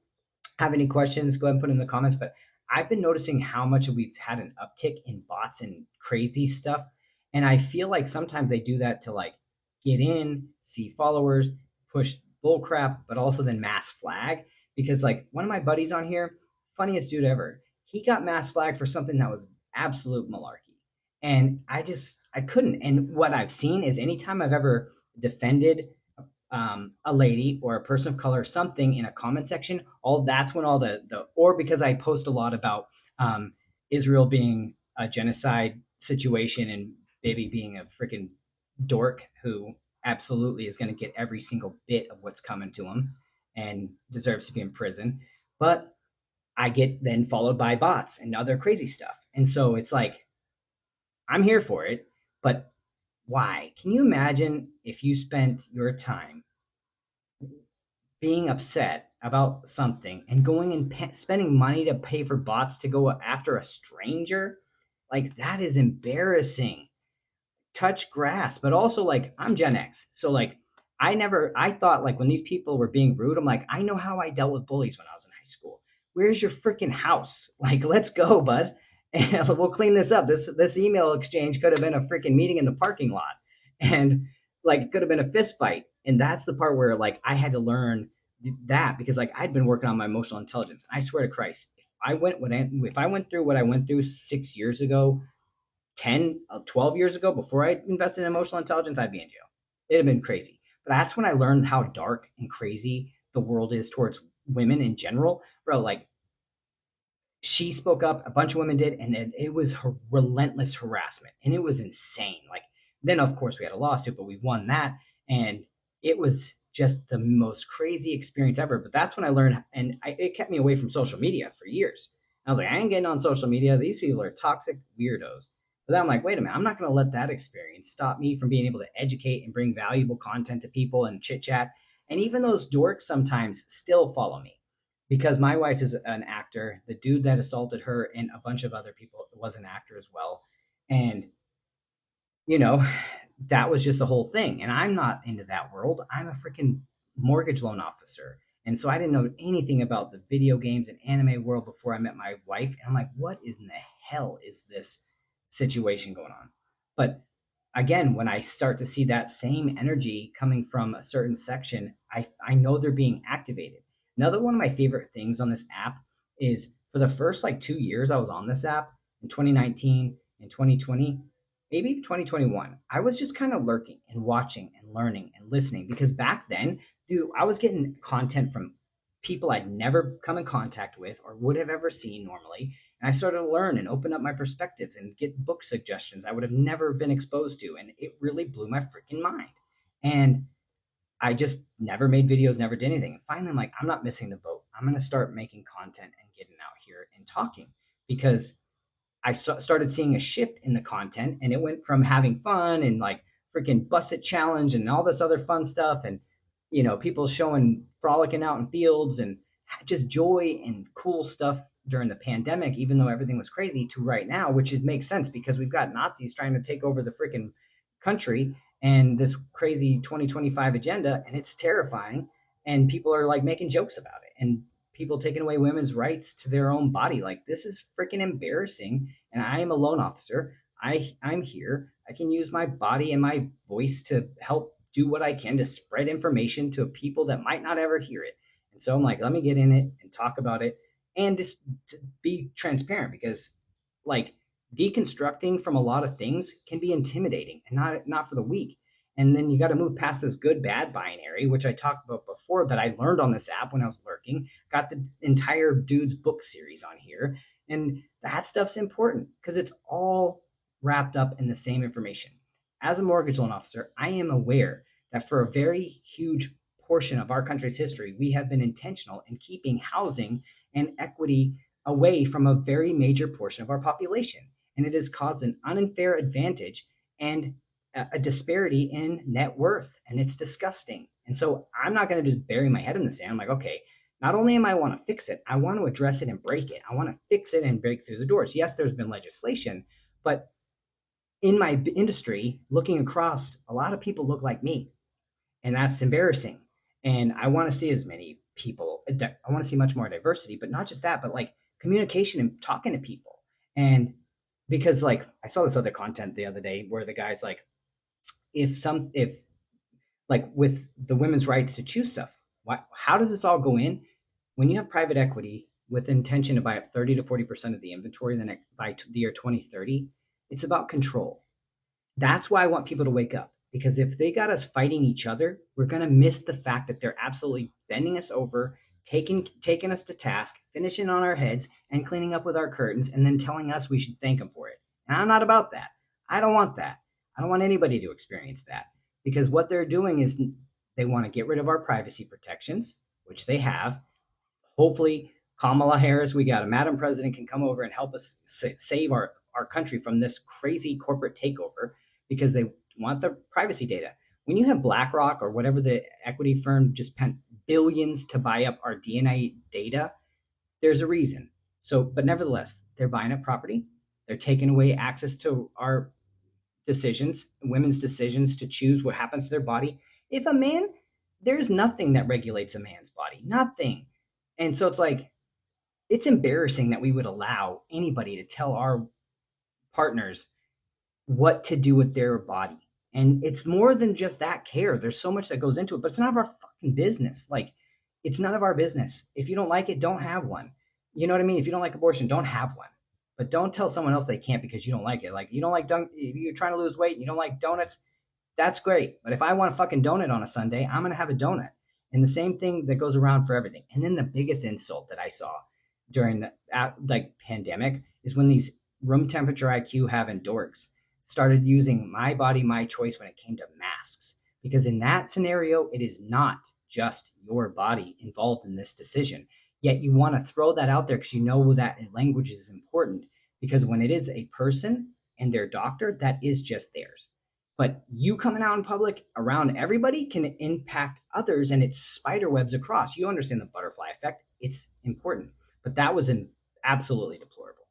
Have any questions? Go ahead and put in the comments. But I've been noticing how much we've had an uptick in bots and crazy stuff. And I feel like sometimes they do that to like get in, see followers, push bullcrap, but also then mass flag. Because like one of my buddies on here, funniest dude ever, he got mass flag for something that was absolute malarkey. And I couldn't. And what I've seen is anytime I've ever defended a lady or a person of color or something in a comment section, all that's when all the or because I post a lot about Israel being a genocide situation and Bibi being a freaking dork who absolutely is going to get every single bit of what's coming to him and deserves to be in prison. But I get then followed by bots and other crazy stuff. And so it's like, I'm here for it, but why? Can you imagine if you spent your time being upset about something and going and spending money to pay for bots to go after a stranger? Like, that is embarrassing. Touch grass, but also like I'm Gen X. So like I thought like when these people were being rude, I'm like, I know how I dealt with bullies when I was in high school. Where's your freaking house? Like, let's go, bud. And we'll clean this up. This email exchange could have been a freaking meeting in the parking lot. And like it could have been a fist fight. And that's the part where like I had to learn that, because like I'd been working on my emotional intelligence. I swear to Christ, if I went through what I went through 6 years ago, 10, 12 years ago, before I invested in emotional intelligence, I'd be in jail. It'd have been crazy. But that's when I learned how dark and crazy the world is towards women in general. Bro, like she spoke up, a bunch of women did, and it was relentless harassment, and it was insane. Like then, of course, we had a lawsuit, but we won that, and it was just the most crazy experience ever. But that's when I learned, and it kept me away from social media for years. I was like, I ain't getting on social media. These people are toxic weirdos. But then I'm like, wait a minute, I'm not going to let that experience stop me from being able to educate and bring valuable content to people and chit chat. And even those dorks sometimes still follow me, because my wife is an actor. The dude that assaulted her and a bunch of other people was an actor as well. And, you know, that was just the whole thing. And I'm not into that world. I'm a freaking mortgage loan officer. And so I didn't know anything about the video games and anime world before I met my wife. And I'm like, what in the hell is this situation going on? But again, when I start to see that same energy coming from a certain section, I know they're being activated. Another one of my favorite things on this app is for the first like 2 years I was on this app in 2019 and 2020, maybe 2021, I was just kind of lurking and watching and learning and listening, because back then, dude, I was getting content from people I'd never come in contact with or would have ever seen normally. And I started to learn and open up my perspectives and get book suggestions I would have never been exposed to. And it really blew my freaking mind. And I just never made videos, never did anything. And finally, I'm like, I'm not missing the boat. I'm going to start making content and getting out here and talking, because I started seeing a shift in the content, and it went from having fun and like freaking Busset Challenge and all this other fun stuff. And, you know, people showing frolicking out in fields and just joy and cool stuff during the pandemic, even though everything was crazy, to right now, which is makes sense because we've got Nazis trying to take over the freaking country and this crazy 2025 agenda, and it's terrifying. And people are like making jokes about it, and people taking away women's rights to their own body. Like, this is freaking embarrassing. And I am a loan officer. I'm here. I can use my body and my voice to help do what I can to spread information to people that might not ever hear it. And so I'm like, let me get in it and talk about it and just to be transparent because like deconstructing from a lot of things can be intimidating and not for the weak. And then you got to move past this good bad binary, which I talked about before that I learned on this app when I was lurking. Got the entire dude's book series on here. And that stuff's important because it's all wrapped up in the same information. As a mortgage loan officer, I am aware that for a very huge portion of our country's history, we have been intentional in keeping housing and equity away from a very major portion of our population. And it has caused an unfair advantage and a disparity in net worth. And it's disgusting. And so I'm not going to just bury my head in the sand. I'm like, okay, not only am I want to fix it, I want to address it and break it. I want to fix it and break through the doors. Yes, there's been legislation, but in my industry, looking across, a lot of people look like me, and that's embarrassing. And I want to see as many people. I want to see much more diversity, but not just that, but like communication and talking to people. And because like I saw this other content the other day where the guy's like, if like with the women's rights to choose stuff, how does this all go in when you have private equity with intention to buy up 30 to 40% of the inventory by the year 2030? It's about control. That's why I want people to wake up because if they got us fighting each other, we're going to miss the fact that they're absolutely bending us over, taking us to task, finishing on our heads and cleaning up with our curtains and then telling us we should thank them for it. And I'm not about that. I don't want that. I don't want anybody to experience that because what they're doing is they want to get rid of our privacy protections, which they have. Hopefully, Kamala Harris, we got a Madam President, can come over and help us save our country from this crazy corporate takeover because they want the privacy data. When you have BlackRock or whatever the equity firm just spent billions to buy up our DNA data, there's a reason. So, but nevertheless, they're buying up property. They're taking away access to our decisions, women's decisions to choose what happens to their body. If a man, there's nothing that regulates a man's body, nothing. And so it's like, it's embarrassing that we would allow anybody to tell our partners what to do with their body. And it's more than just that care. There's so much that goes into it, but it's none of our fucking business. Like, it's none of our business. If you don't like it, don't have one. You know what I mean? If you don't like abortion, don't have one. But don't tell someone else they can't because you don't like it. Like, you don't like if you're trying to lose weight and you don't like donuts, that's great. But if I want a fucking donut on a Sunday, I'm going to have a donut. And the same thing that goes around for everything. And then the biggest insult that I saw during the like pandemic is when these room temperature IQ having dorks started using my body, my choice when it came to masks. Because in that scenario, it is not just your body involved in this decision. Yet you want to throw that out there because you know that language is important. Because when it is a person and their doctor, that is just theirs. But you coming out in public around everybody can impact others and it's spider webs across. You understand the butterfly effect. It's important. But that was absolutely deplorable.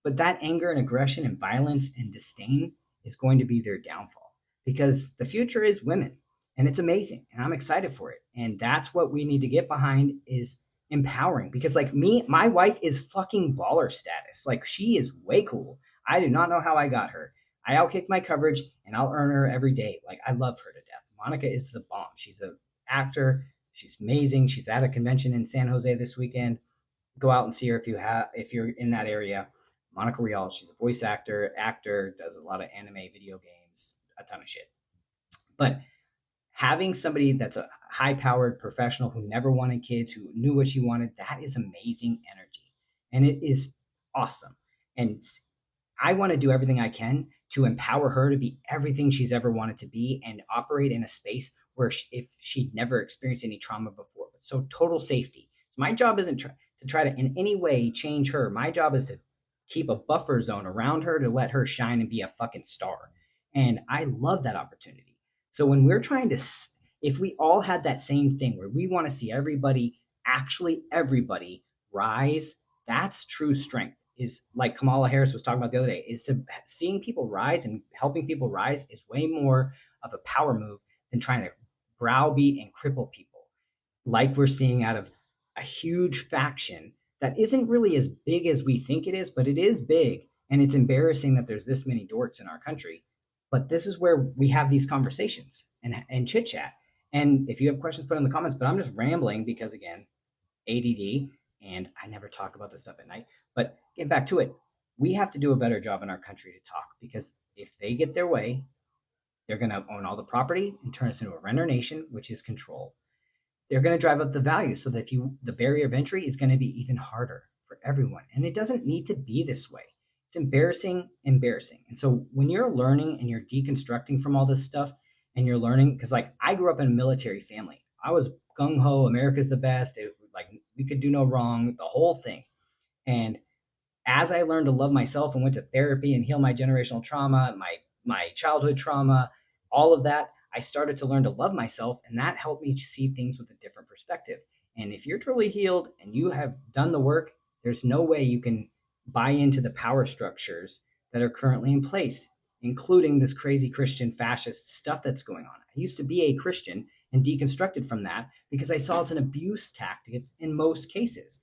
But that anger and aggression and violence and disdain is going to be their downfall because the future is women and it's amazing and I'm excited for it. And that's what we need to get behind is empowering because like me, my wife is fucking baller status. Like she is way cool. I do not know how I got her. I outkick my coverage and I'll earn her every day. Like I love her to death. Monica is the bomb. She's an actor. She's amazing. She's at a convention in San Jose this weekend. Go out and see her if you're in that area. Monica Rial, she's a voice actor, does a lot of anime, video games, a ton of shit. But having somebody that's a high-powered professional who never wanted kids, who knew what she wanted, that is amazing energy. And it is awesome. And I want to do everything I can to empower her to be everything she's ever wanted to be and operate in a space where if she'd never experienced any trauma before. So total safety. So my job isn't to try to in any way change her. My job is to keep a buffer zone around her to let her shine and be a fucking star. And I love that opportunity. So when we're trying to, if we all had that same thing where we want to see everybody, actually everybody rise, that's true strength. Is like Kamala Harris was talking about the other day, is to seeing people rise and helping people rise is way more of a power move than trying to browbeat and cripple people like we're seeing out of a huge faction that isn't really as big as we think it is, but it is big. And it's embarrassing that there's this many dorks in our country. But this is where we have these conversations and chit chat. And if you have questions, put in the comments. But I'm just rambling because, again, ADD, and I never talk about this stuff at night. But get back to it. We have to do a better job in our country to talk, because if they get their way, they're going to own all the property and turn us into a renter nation, which is control. They're going to drive up the value so that the barrier of entry is going to be even harder for everyone. And it doesn't need to be this way. It's embarrassing, embarrassing. And so when you're learning and you're deconstructing from all this stuff, and you're learning, because like I grew up in a military family, I was gung ho, America's the best. Like we could do no wrong, the whole thing. And as I learned to love myself and went to therapy and heal my generational trauma, my childhood trauma, all of that, I started to learn to love myself, and that helped me see things with a different perspective. And if you're truly healed and you have done the work, there's no way you can buy into the power structures that are currently in place, including this crazy Christian fascist stuff that's going on. I used to be a Christian and deconstructed from that because I saw it's an abuse tactic in most cases.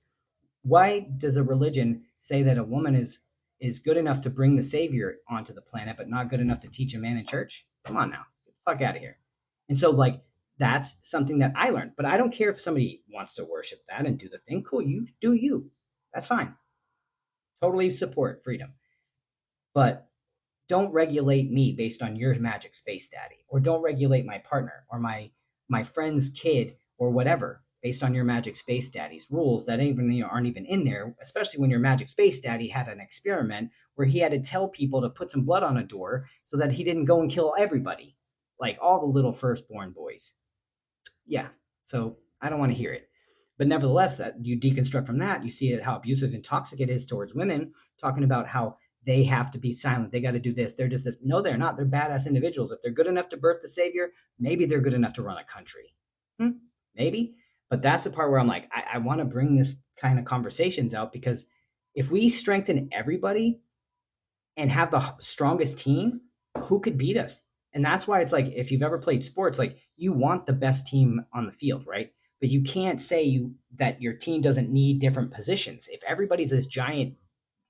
Why does a religion say that a woman is good enough to bring the savior onto the planet but not good enough to teach a man in church? Come on now, get the fuck out of here. And so like that's something that I learned. But I don't care if somebody wants to worship that and do the thing. Cool, you do you. That's fine. Totally support freedom. But don't regulate me based on your magic space daddy, or don't regulate my partner or my friend's kid or whatever based on your magic space daddy's rules that even aren't even in there, especially when your magic space daddy had an experiment where he had to tell people to put some blood on a door so that he didn't go and kill everybody, like all the little firstborn boys. Yeah. So I don't want to hear it. But nevertheless, that you deconstruct from that, you see how abusive and toxic it is towards women, talking about how they have to be silent. They got to do this. They're just this. No, they're not. They're badass individuals. If they're good enough to birth the savior, maybe they're good enough to run a country. Maybe. But that's the part where I'm like, I want to bring this kind of conversations out, because if we strengthen everybody and have the strongest team, who could beat us? And that's why it's like, if you've ever played sports, like you want the best team on the field, right? But you can't say that your team doesn't need different positions. If everybody's this giant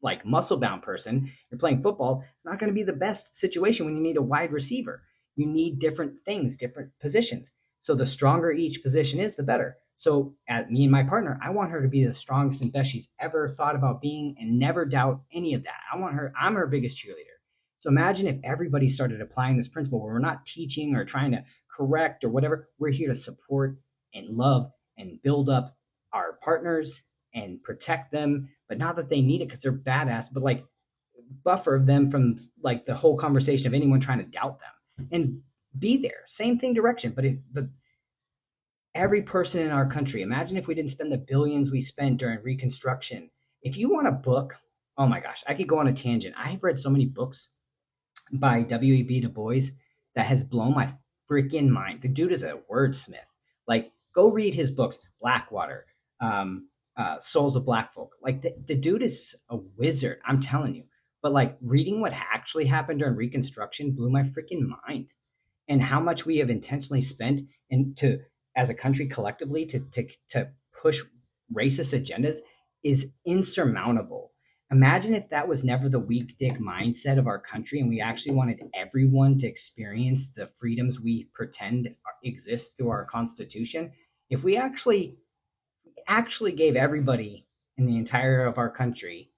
like muscle bound person, you're playing football, it's not going to be the best situation when you need a wide receiver. You need different things, different positions. So the stronger each position is, the better. So at me and my partner, I want her to be the strongest and best she's ever thought about being, and never doubt any of that. I'm her biggest cheerleader. So imagine if everybody started applying this principle where we're not teaching or trying to correct or whatever. We're here to support and love and build up our partners and protect them, but not that they need it because they're badass, but like buffer them from like the whole conversation of anyone trying to doubt them, and be there. Same thing direction, but every person in our country, imagine if we didn't spend the billions we spent during Reconstruction. If you want a book, oh my gosh, I could go on a tangent. I've read so many books by W.E.B. Du Bois that has blown my freaking mind. The dude is a wordsmith. Like, go read his books, Blackwater, Souls of Black Folk. Like, the dude is a wizard, I'm telling you. But like reading what actually happened during Reconstruction blew my freaking mind, and how much we have intentionally spent into as a country collectively to push racist agendas is insurmountable. Imagine if that was never the weak dick mindset of our country, and we actually wanted everyone to experience the freedoms we pretend exist through our Constitution. If we actually gave everybody in the entire of our country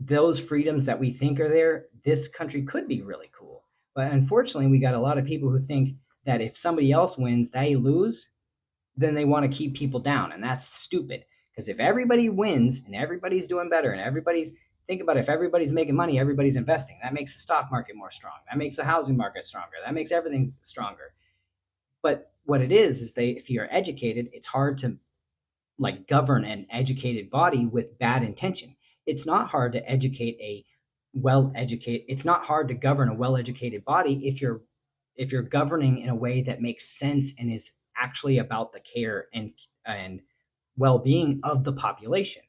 those freedoms that we think are there, this country could be really cool. But unfortunately, we got a lot of people who think that if somebody else wins, they lose, then they want to keep people down. And that's stupid. Because if everybody wins and everybody's doing better and think about it, if everybody's making money, everybody's investing. That makes the stock market more strong. That makes the housing market stronger. That makes everything stronger. But what it is if you're educated, it's hard to like govern an educated body with bad intention. It's not hard to it's not hard to govern a well-educated body if you're governing in a way that makes sense and is actually about the care and well-being of the population.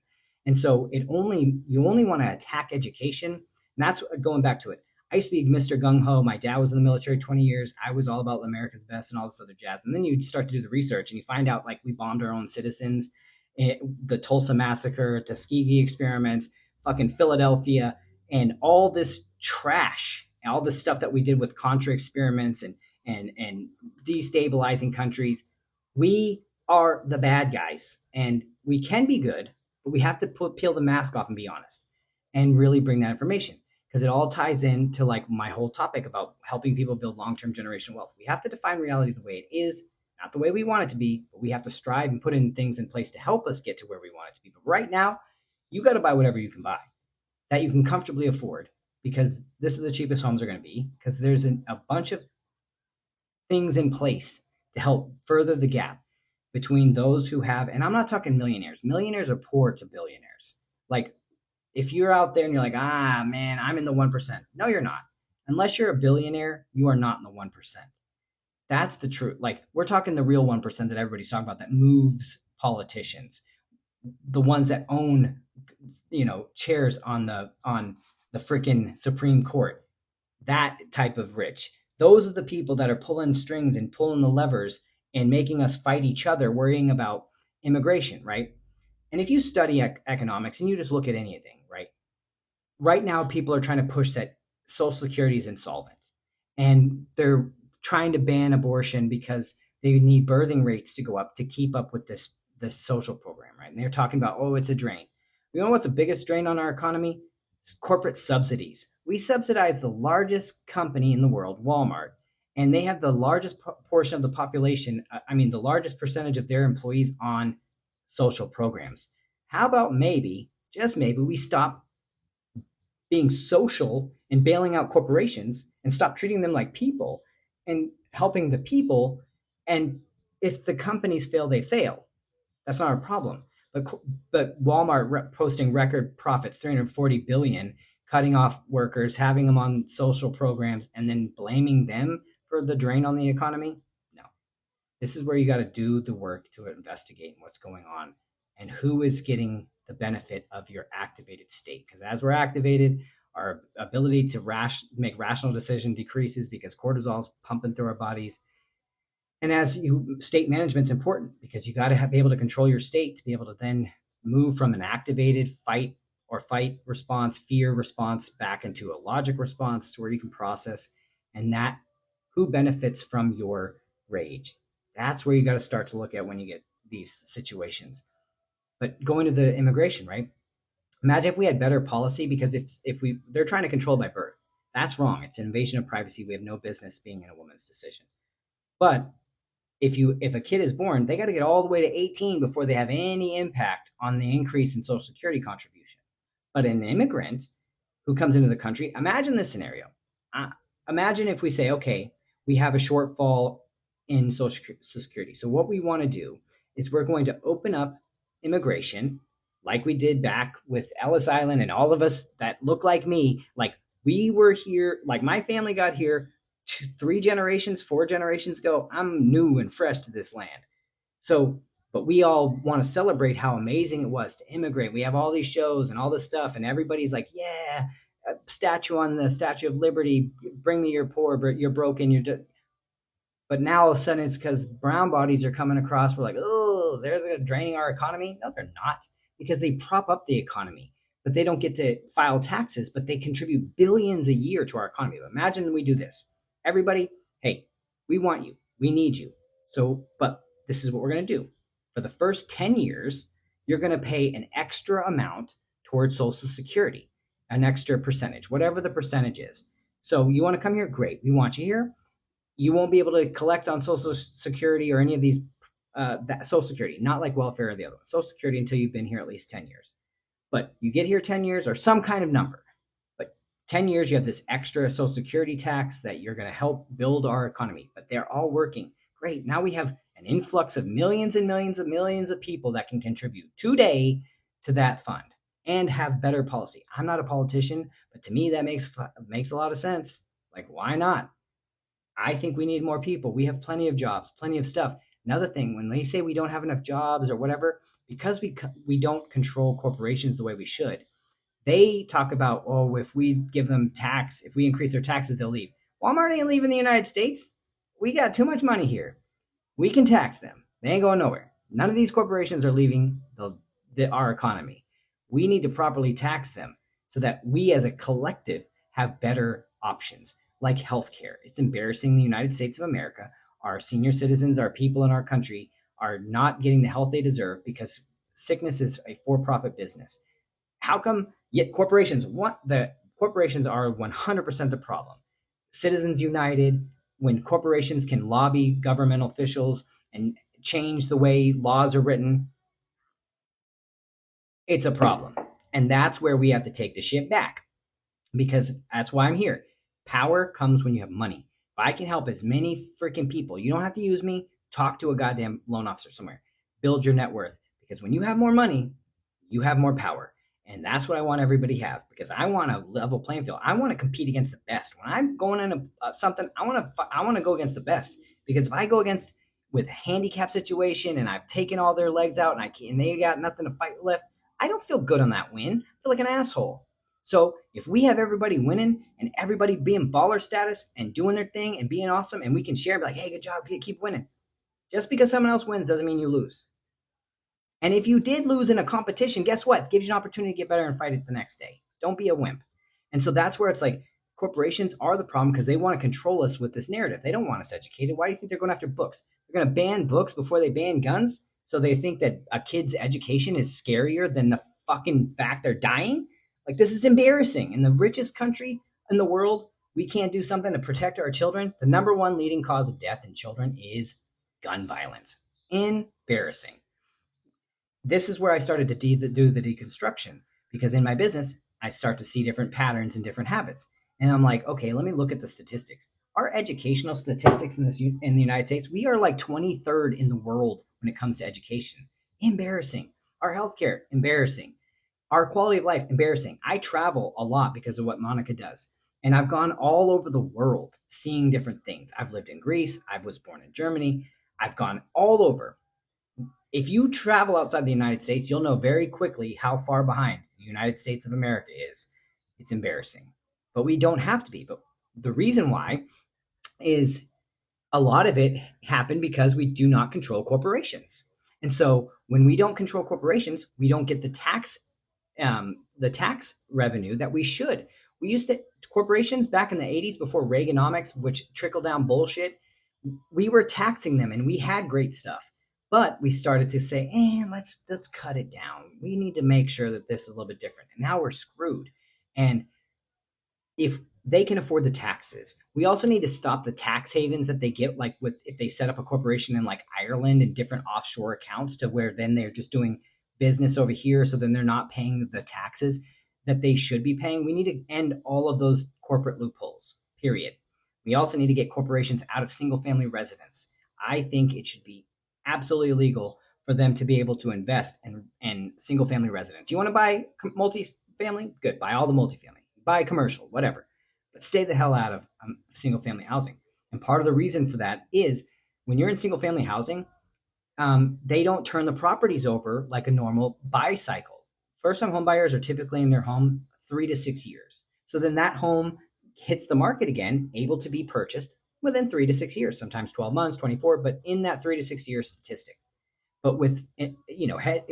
And so you only want to attack education. And that's going back to it. I used to be Mr. Gung Ho. My dad was in the military 20 years. I was all about America's best and all this other jazz. And then you start to do the research and you find out like we bombed our own citizens, the Tulsa massacre, Tuskegee experiments, fucking Philadelphia, and all this trash, and all this stuff that we did with Contra experiments and destabilizing countries. We are the bad guys, and we can be good, but we have to peel the mask off and be honest and really bring that information, because it all ties into like my whole topic about helping people build long-term generational wealth. We have to define reality the way it is, not the way we want it to be, but we have to strive and put in things in place to help us get to where we want it to be. But right now, you got to buy whatever you can buy that you can comfortably afford, because this is the cheapest homes are going to be, because there's a bunch of things in place to help further the gap between those who have, and I'm not talking millionaires. Millionaires are poor to billionaires. Like, if you're out there and you're like, ah, man, I'm in the 1%. No, you're not. Unless you're a billionaire, you are not in the 1%. That's the truth. Like, we're talking the real 1% that everybody's talking about, that moves politicians, the ones that own, chairs on the freaking Supreme Court. That type of rich. Those are the people that are pulling strings and pulling the levers and making us fight each other, worrying about immigration, right? And if you study economics and you just look at anything, right? Right now, people are trying to push that Social Security is insolvent, and they're trying to ban abortion because they need birthing rates to go up to keep up with this social program, right? And they're talking about, oh, it's a drain. You know what's the biggest drain on our economy? It's corporate subsidies. We subsidize the largest company in the world, Walmart, and they have the largest portion of the population. The largest percentage of their employees on social programs. How about maybe, just maybe, we stop being social and bailing out corporations and stop treating them like people and helping the people. And if the companies fail, they fail. That's not our problem. But Walmart posting record profits, 340 billion, cutting off workers, having them on social programs, and then blaming them for the drain on the economy. No, this is where you got to do the work to investigate what's going on and who is getting the benefit of your activated state. Because as we're activated, our ability to make rational decision decreases because cortisol is pumping through our bodies. And state management's important, because you got to be able to control your state to be able to then move from an activated fight response, fear response, back into a logic response to where you can process, and that who benefits from your rage. That's where you got to start to look at when you get these situations. But going to the immigration, right? Imagine if we had better policy, because they're trying to control by birth. That's wrong. It's an invasion of privacy. We have no business being in a woman's decision. But if a kid is born, they got to get all the way to 18 before they have any impact on the increase in Social Security contribution. But an immigrant who comes into the country, imagine this scenario. Imagine if we say, okay, we have a shortfall in Social Security. So what we want to do is we're going to open up immigration like we did back with Ellis Island, and all of us that look like me, like we were here, like my family got here 4 generations ago. I'm new and fresh to this land. So, but we all want to celebrate how amazing it was to immigrate. We have all these shows and all this stuff, and everybody's like, yeah, a statue on the Statue of Liberty, bring me your poor, but you're broken, but now all of a sudden it's because brown bodies are coming across. We're like, oh, they're draining our economy. No, they're not, because they prop up the economy, but they don't get to file taxes, but they contribute billions a year to our economy. But imagine we do this. Everybody, hey, we want you. We need you. So, but this is what we're going to do. For the first 10 years, you're going to pay an extra amount towards Social Security, an extra percentage, whatever the percentage is. So you want to come here? Great. We want you here. You won't be able to collect on Social Security or any of these, Social Security, not like welfare or the other one, Social Security, until you've been here at least 10 years. But you get here 10 years or some kind of number. 10 years, you have this extra Social Security tax that you're going to help build our economy, but they're all working. Great. Now we have an influx of millions and millions of people that can contribute today to that fund and have better policy. I'm not a politician, but to me, that makes a lot of sense. Like, why not? I think we need more people. We have plenty of jobs, plenty of stuff. Another thing, when they say we don't have enough jobs or whatever, because we don't control corporations the way we should, they talk about, oh, if we give them tax, if we increase their taxes, they'll leave. Walmart ain't leaving the United States. We got too much money here. We can tax them. They ain't going nowhere. None of these corporations are leaving our economy. We need to properly tax them so that we as a collective have better options, like healthcare. It's embarrassing the United States of America. Our senior citizens, our people in our country, are not getting the health they deserve because sickness is a for-profit business. How come yet corporations want the corporations are 100% the problem? Citizens United, when corporations can lobby governmental officials and change the way laws are written, it's a problem. And that's where we have to take the shit back, because that's why I'm here. Power comes when you have money. If I can help as many freaking people, you don't have to use me. Talk to a goddamn loan officer somewhere. Build your net worth, because when you have more money, you have more power. And that's what I want everybody to have, because I want a level playing field. I want to compete against the best. When I'm going into something, I want to go against the best, because if I go against with a handicap situation and I've taken all their legs out and they got nothing to fight left, I don't feel good on that win. I feel like an asshole. So if we have everybody winning and everybody being baller status and doing their thing and being awesome, and we can share, be like, hey, good job, keep winning. Just because someone else wins doesn't mean you lose. And if you did lose in a competition, guess what? It gives you an opportunity to get better and fight it the next day. Don't be a wimp. And so that's where it's like corporations are the problem, because they want to control us with this narrative. They don't want us educated. Why do you think they're going after books? They're going to ban books before they ban guns. So they think that a kid's education is scarier than the fucking fact they're dying. Like, this is embarrassing. In the richest country in the world, we can't do something to protect our children. The number one leading cause of death in children is gun violence. Embarrassing. This is where I started to do the deconstruction, because in my business, I start to see different patterns and different habits. And I'm like, okay, let me look at the statistics. Our educational statistics in the United States, we are like 23rd in the world when it comes to education. Embarrassing. Our healthcare, embarrassing. Our quality of life, embarrassing. I travel a lot because of what Monica does. And I've gone all over the world seeing different things. I've lived in Greece. I was born in Germany. I've gone all over. If you travel outside the United States, you'll know very quickly how far behind the United States of America is. It's embarrassing. But we don't have to be. But the reason why is a lot of it happened because we do not control corporations. And so when we don't control corporations, we don't get the tax revenue that we should. We used to, corporations back in the 80s before Reaganomics, which trickle down bullshit, we were taxing them and we had great stuff. But we started to say, let's cut it down. We need to make sure that this is a little bit different. And now we're screwed. And if they can afford the taxes, we also need to stop the tax havens that they get, like if they set up a corporation in like Ireland and different offshore accounts, to where then they're just doing business over here. So then they're not paying the taxes that they should be paying. We need to end all of those corporate loopholes, period. We also need to get corporations out of single family residence. I think it should be absolutely illegal for them to be able to invest in single family residence. You want to buy multi-family? Good. Buy all the multifamily. Buy commercial, whatever. But stay the hell out of single family housing. And part of the reason for that is when you're in single family housing, they don't turn the properties over like a normal buy cycle. First time home buyers are typically in their home 3 to 6 years. So then that home hits the market again, able to be purchased within 3 to 6 years, sometimes 12 months, 24, but in that 3 to 6 year statistic. But with,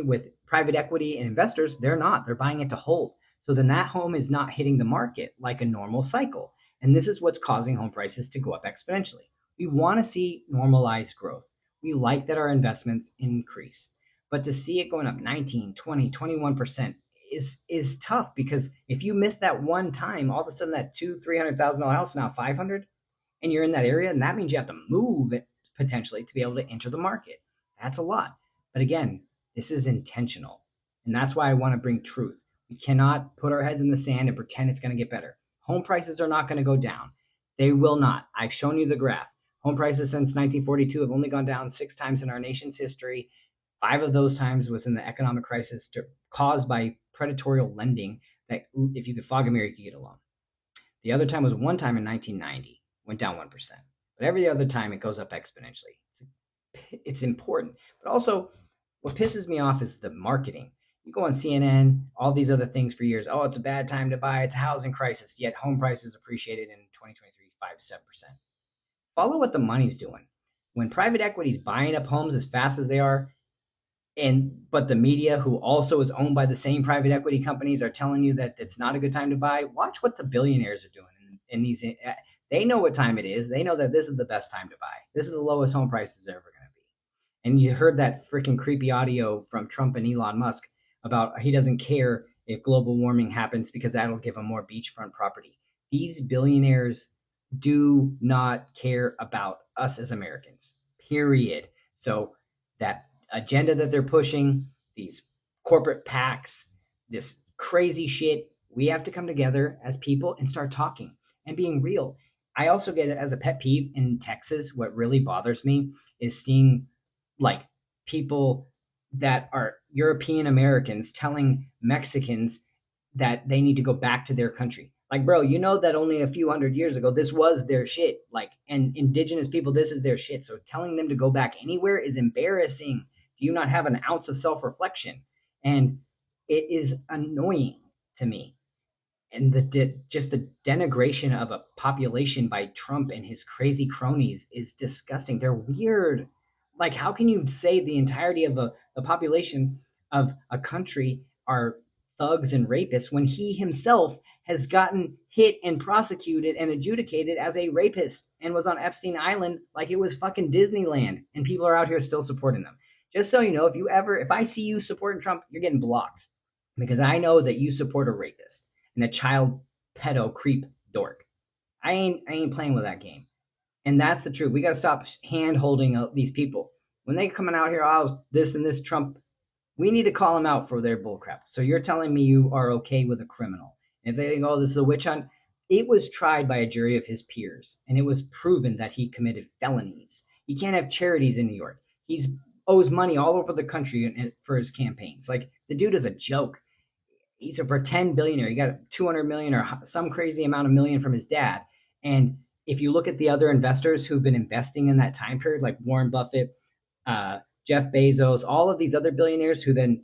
with private equity and investors, they're buying it to hold. So then that home is not hitting the market like a normal cycle. And this is what's causing home prices to go up exponentially. We want to see normalized growth. We like that our investments increase, but to see it going up 19, 20, 21% is tough, because if you miss that one time, all of a sudden that $200,000-$300,000 house is now 500, and you're in that area, and that means you have to move it potentially to be able to enter the market. That's a lot. But again, this is intentional. And that's why I want to bring truth. We cannot put our heads in the sand and pretend it's going to get better. Home prices are not going to go down. They will not. I've shown you the graph. Home prices since 1942 have only gone down 6 times in our nation's history. 5 of those times was in the economic crisis caused by predatory lending, that if you could fog a mirror, you could get a loan. The other time was one time in 1990, went down 1%. But every other time it goes up exponentially. It's important. But also, what pisses me off is the marketing. You go on CNN, all these other things for years. Oh, it's a bad time to buy. It's a housing crisis. Yet home prices appreciated in 2023, 5 to 7%. Follow what the money's doing. When private equity is buying up homes as fast as they are, but the media, who also is owned by the same private equity companies, are telling you that it's not a good time to buy, watch what the billionaires are doing. In these, they know what time it is. They know that this is the best time to buy. This is the lowest home prices are ever going to be. And you heard that freaking creepy audio from Trump and Elon Musk about he doesn't care if global warming happens because that'll give him more beachfront property. These billionaires do not care about us as Americans, period. So that agenda that they're pushing, these corporate PACs, this crazy shit, we have to come together as people and start talking and being real. I also get it as a pet peeve in Texas. What really bothers me is seeing like people that are European Americans telling Mexicans that they need to go back to their country. Like, bro, you know that only a few hundred years ago, this was their shit. Like, and indigenous people, this is their shit. So telling them to go back anywhere is embarrassing. Do you not have an ounce of self reflection? And it is annoying to me. And just the denigration of a population by Trump and his crazy cronies is disgusting. They're weird. Like, how can you say the entirety of the population of a country are thugs and rapists when he himself has gotten hit and prosecuted and adjudicated as a rapist and was on Epstein Island like it was fucking Disneyland, and people are out here still supporting them? Just so you know, if I see you supporting Trump, you're getting blocked because I know that you support a rapist and a child pedo creep dork. I ain't playing with that game. And that's the truth. We got to stop hand holding these people. When they coming out here, oh, this and this Trump, we need to call them out for their bullcrap. So you're telling me you are okay with a criminal. And if they think, oh, this is a witch hunt, it was tried by a jury of his peers, and it was proven that he committed felonies. He can't have charities in New York. He's owes money all over the country for his campaigns. Like, the dude is a joke. He's a pretend billionaire. He got 200 million or some crazy amount of million from his dad. And if you look at the other investors who've been investing in that time period, like Warren Buffett, Jeff Bezos, all of these other billionaires who then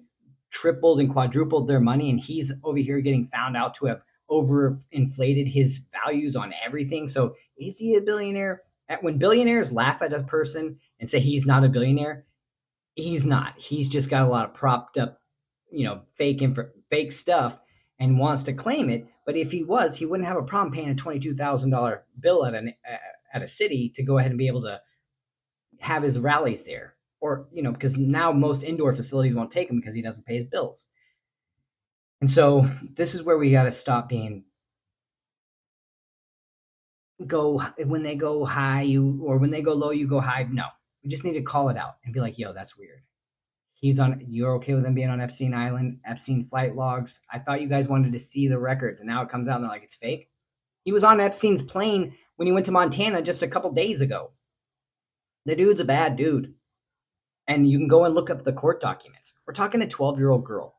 tripled and quadrupled their money, and he's over here getting found out to have overinflated his values on everything. So is he a billionaire? When billionaires laugh at a person and say he's not a billionaire, he's not. He's just got a lot of propped up, fake stuff and wants to claim it. But if he was, he wouldn't have a problem paying a $22,000 bill at a city to go ahead and be able to have his rallies there. Or, because now most indoor facilities won't take him because he doesn't pay his bills. And so this is where we got to stop being when they go high, or when they go low, you go high. No, we just need to call it out and be like, yo, that's weird. You're okay with him being on Epstein Island, Epstein flight logs. I thought you guys wanted to see the records, and now it comes out and they're like, it's fake. He was on Epstein's plane when he went to Montana just a couple days ago. The dude's a bad dude. And you can go and look up the court documents. We're talking a 12-year-old girl.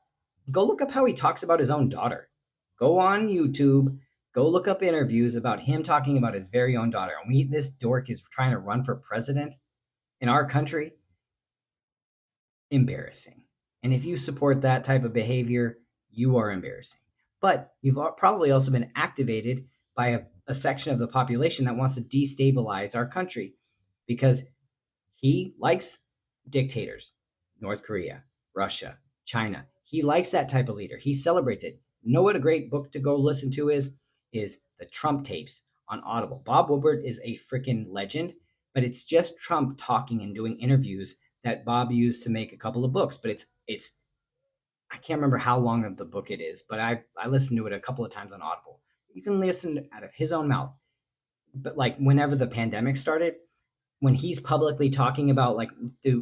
Go look up how he talks about his own daughter. Go on YouTube. Go look up interviews about him talking about his very own daughter. And this dork is trying to run for president in our country. Embarrassing. And if you support that type of behavior, you are embarrassing. But you've probably also been activated by a section of the population that wants to destabilize our country because he likes dictators. North Korea, Russia, China. He likes that type of leader. He celebrates it. You know what a great book to go listen to is the Trump tapes on Audible. Bob Woodward is a freaking legend, but it's just Trump talking and doing interviews that Bob used to make a couple of books. But it's I can't remember how long of the book it is, but I listened to it a couple of times on Audible. You can listen out of his own mouth. But like whenever the pandemic started, when he's publicly talking about like,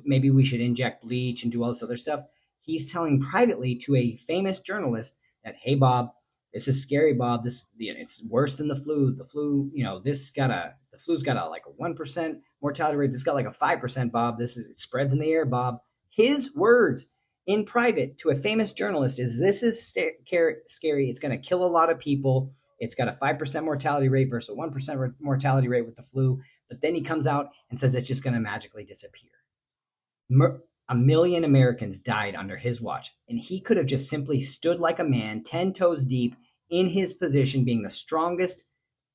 maybe we should inject bleach and do all this other stuff, he's telling privately to a famous journalist that, hey, Bob, this is scary, Bob. It's worse than the flu. The flu, the flu's got a like a 1% mortality rate. This got like a 5%, Bob. It spreads in the air, Bob. His words in private to a famous journalist this is scary. It's going to kill a lot of people. It's got a 5% mortality rate versus a 1% mortality rate with the flu. But then he comes out and says it's just going to magically disappear. A million Americans died under his watch, and he could have just simply stood like a man, 10 toes deep in his position, being the strongest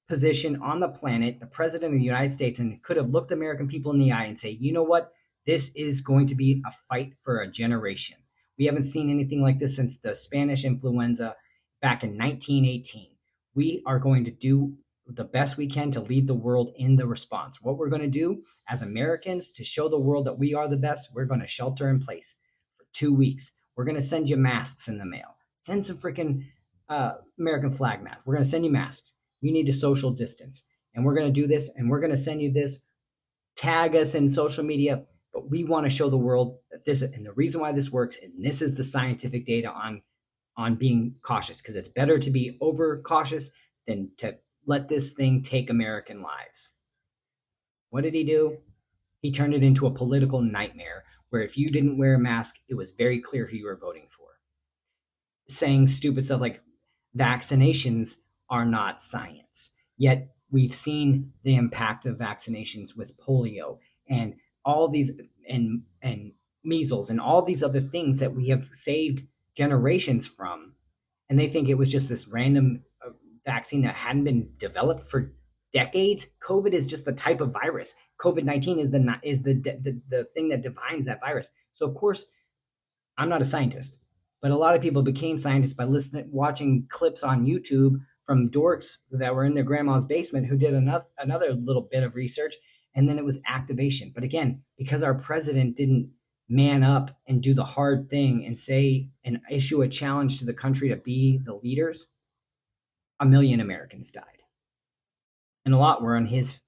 position on the planet, the president of the United States, and could have looked American people in the eye and say, you know what? This is going to be a fight for a generation. We haven't seen anything like this since the Spanish influenza back in 1918. We are going to do the best we can to lead the world in the response. What we're going to do as Americans to show the world that we are the best, we're going to shelter in place for 2 weeks. We're going to send you masks in the mail. Send some freaking American flag masks. We're going to send you masks. You need to social distance. And we're going to do this, and we're going to send you this. Tag us in social media, but we want to show the world that this, and the reason why this works, and this is the scientific data on being cautious, because it's better to be over cautious than to let this thing take American lives. What did he do? He turned it into a political nightmare where if you didn't wear a mask, it was very clear who you were voting for. Saying stupid stuff like vaccinations are not science. Yet we've seen the impact of vaccinations with polio and all these and measles and all these other things that we have saved generations from. And they think it was just this random vaccine that hadn't been developed for decades. COVID is just the type of virus. COVID-19 is the thing that defines that virus. So of course, I'm not a scientist, but a lot of people became scientists by watching clips on YouTube from dorks that were in their grandma's basement who did another little bit of research, and then it was activation. But again, because our president didn't man up and do the hard thing and say and issue a challenge to the country to be the leaders, 1 million Americans died. And a lot were on his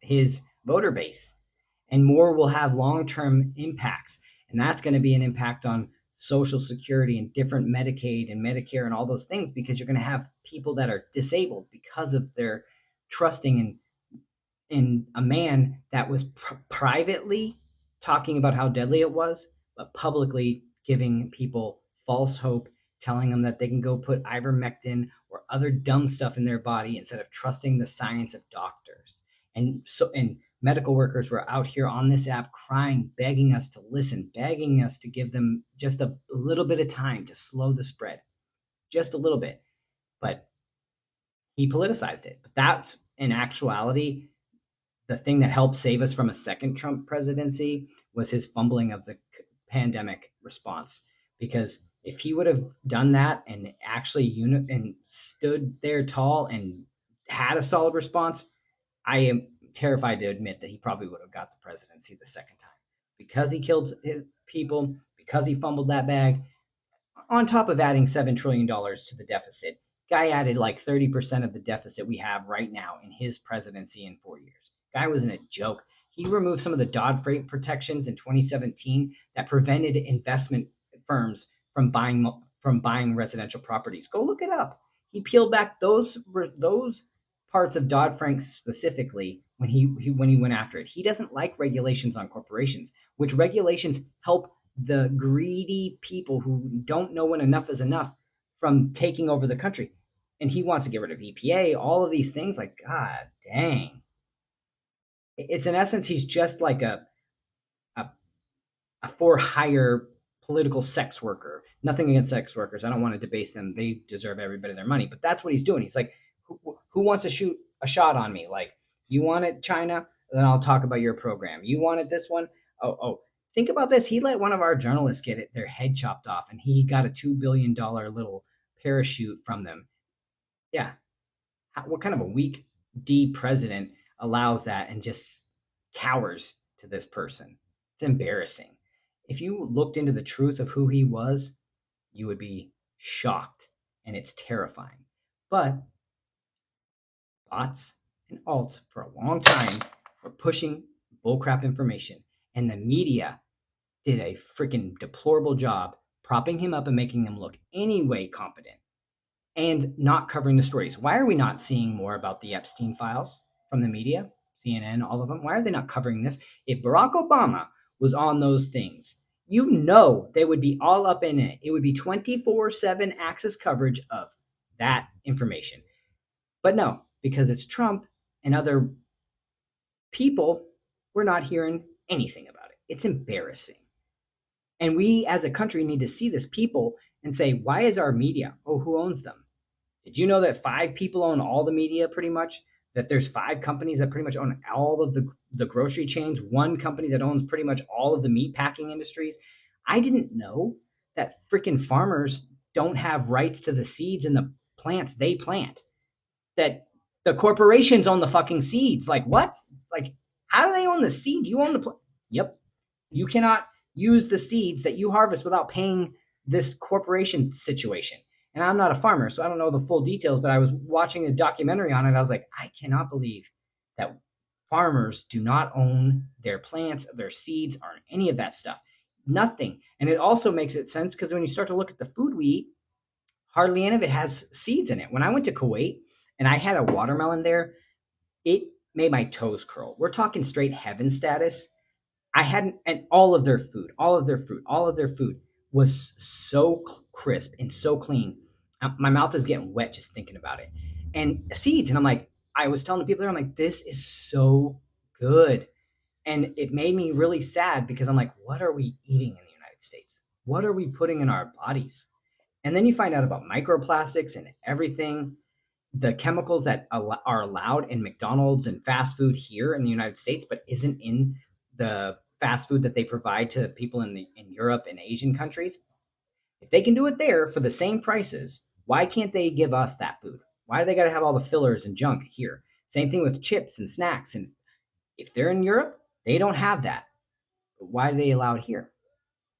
voter base. And more will have long-term impacts. And that's going to be an impact on Social Security and different Medicaid and Medicare and all those things, because you're going to have people that are disabled because of their trusting in a man that was privately talking about how deadly it was, but publicly giving people false hope, telling them that they can go put ivermectin or other dumb stuff in their body instead of trusting the science of doctors. And medical workers were out here on this app crying, begging us to listen, begging us to give them just a little bit of time to slow the spread, just a little bit. But he politicized it. But that's, in actuality, the thing that helped save us from a second Trump presidency was his fumbling of the pandemic response. Because if he would have done that and actually and stood there tall and had a solid response, I am terrified to admit that he probably would have got the presidency the second time, because he killed his people, because he fumbled that bag. On top of adding $7 trillion to the deficit, guy added like 30% of the deficit we have right now in his presidency in 4 years. Guy wasn't a joke. He removed some of the Dodd-Frank protections in 2017 that prevented investment firms from buying residential properties. Go look it up. He peeled back those parts of Dodd-Frank specifically when he went after it. He doesn't like regulations on corporations, which regulations help the greedy people who don't know when enough is enough from taking over the country. And he wants to get rid of EPA, all of these things. Like, God dang. It's in essence, he's just like a for-hire political sex worker. Nothing against sex workers. I don't want to debase them. They deserve everybody their money. But that's what he's doing. He's like, who wants to shoot a shot on me? Like, you want it, China? Then I'll talk about your program. You wanted this one? Oh. Think about this. He let one of our journalists get their head chopped off, and he got a $2 billion little parachute from them. Yeah. What kind of a weak D president allows that and just cowers to this person? It's embarrassing. If you looked into the truth of who he was, you would be shocked, and it's terrifying. But bots and alts for a long time were pushing bullcrap information, and the media did a freaking deplorable job propping him up and making him look any way competent and not covering the stories. Why are we not seeing more about the Epstein files from the media, CNN, all of them? Why are they not covering this? If Barack Obama was on those things, you know they would be all up in it. It would be 24/7 access coverage of that information. But no, because it's Trump and other people, we're not hearing anything about it. It's embarrassing. And we as a country need to see this people and say, why is our media? Oh, who owns them? Did you know that 5 people own all the media pretty much? That there's 5 companies that pretty much own all of the grocery chains, 1 company that owns pretty much all of the meat packing industries. I didn't know that freaking farmers don't have rights to the seeds and the plants they plant. That The corporations own the fucking seeds. Like what? Like how do they own the seed? You own the Yep. You cannot use the seeds that you harvest without paying this corporation situation. And I'm not a farmer, so I don't know the full details, but I was watching a documentary on it. I was like, I cannot believe that farmers do not own their plants, their seeds, or any of that stuff. Nothing. And it also makes it sense because when you start to look at the food we eat, hardly any of it has seeds in it. When I went to Kuwait and I had a watermelon there, it made my toes curl. We're talking straight heaven status. I hadn't, and all of their food was so crisp and so clean. My mouth is getting wet just thinking about it. And seeds, and I'm like, I was telling the people there, I'm like, this is so good. And it made me really sad because I'm like, what are we eating in the United States? What are we putting in our bodies? And then you find out about microplastics and everything, the chemicals that are allowed in McDonald's and fast food here in the United States, but isn't in the fast food that they provide to people in Europe and Asian countries. If they can do it there for the same prices, why can't they give us that food? Why do they got to have all the fillers and junk here? Same thing with chips and snacks. And if they're in Europe, they don't have that. But why do they allow it here?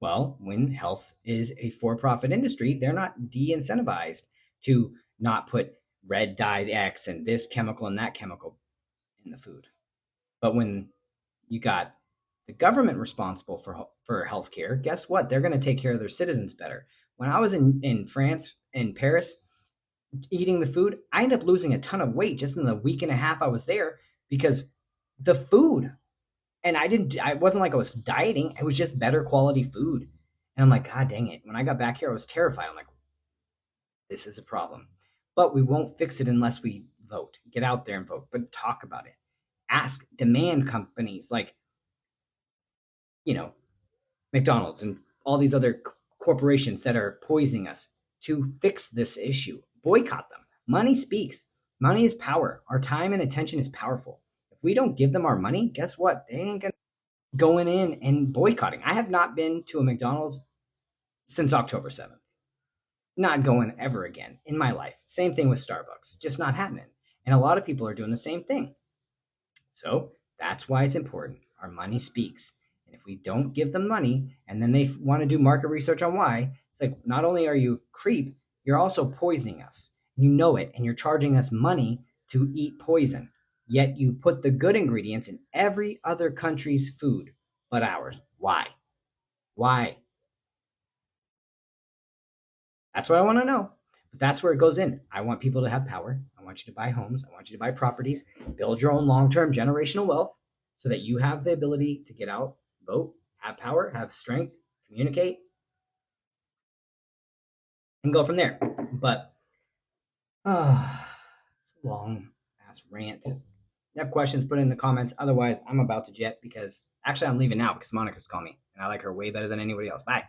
Well, when health is a for profit industry, they're not de incentivized to not put red dye X and this chemical and that chemical in the food. But when you got the government responsible for healthcare, guess what? They're going to take care of their citizens better. When I was in France, in Paris, eating the food, I ended up losing a ton of weight just in the week and a half I was there because the food, and I wasn't like I was dieting. It was just better quality food. And I'm like, God dang it. When I got back here, I was terrified. I'm like, this is a problem. But we won't fix it unless we vote. Get out there and vote, but talk about it. Ask, demand companies like, you know, McDonald's and all these other corporations that are poisoning us to fix this issue. Boycott them. Money speaks. Money is power. Our time and attention is powerful. If we don't give them our money, guess what? They ain't gonna going in and boycotting. I have not been to a McDonald's since October 7th. Not going ever again in my life. Same thing with Starbucks. Just not happening. And a lot of people are doing the same thing. So that's why it's important. Our money speaks. And if we don't give them money and then they want to do market research on why, it's like not only are you a creep, you're also poisoning us. You know it, and you're charging us money to eat poison. Yet you put the good ingredients in every other country's food but ours. Why? Why? That's what I want to know. But that's where it goes in. I want people to have power. I want you to buy homes. I want you to buy properties, build your own long term generational wealth so that you have the ability to get out, vote, have power, have strength, communicate, and go from there. But, long ass rant. If you have questions, put it in the comments. Otherwise, I'm about to jet because actually I'm leaving now because Monica's calling me and I like her way better than anybody else. Bye.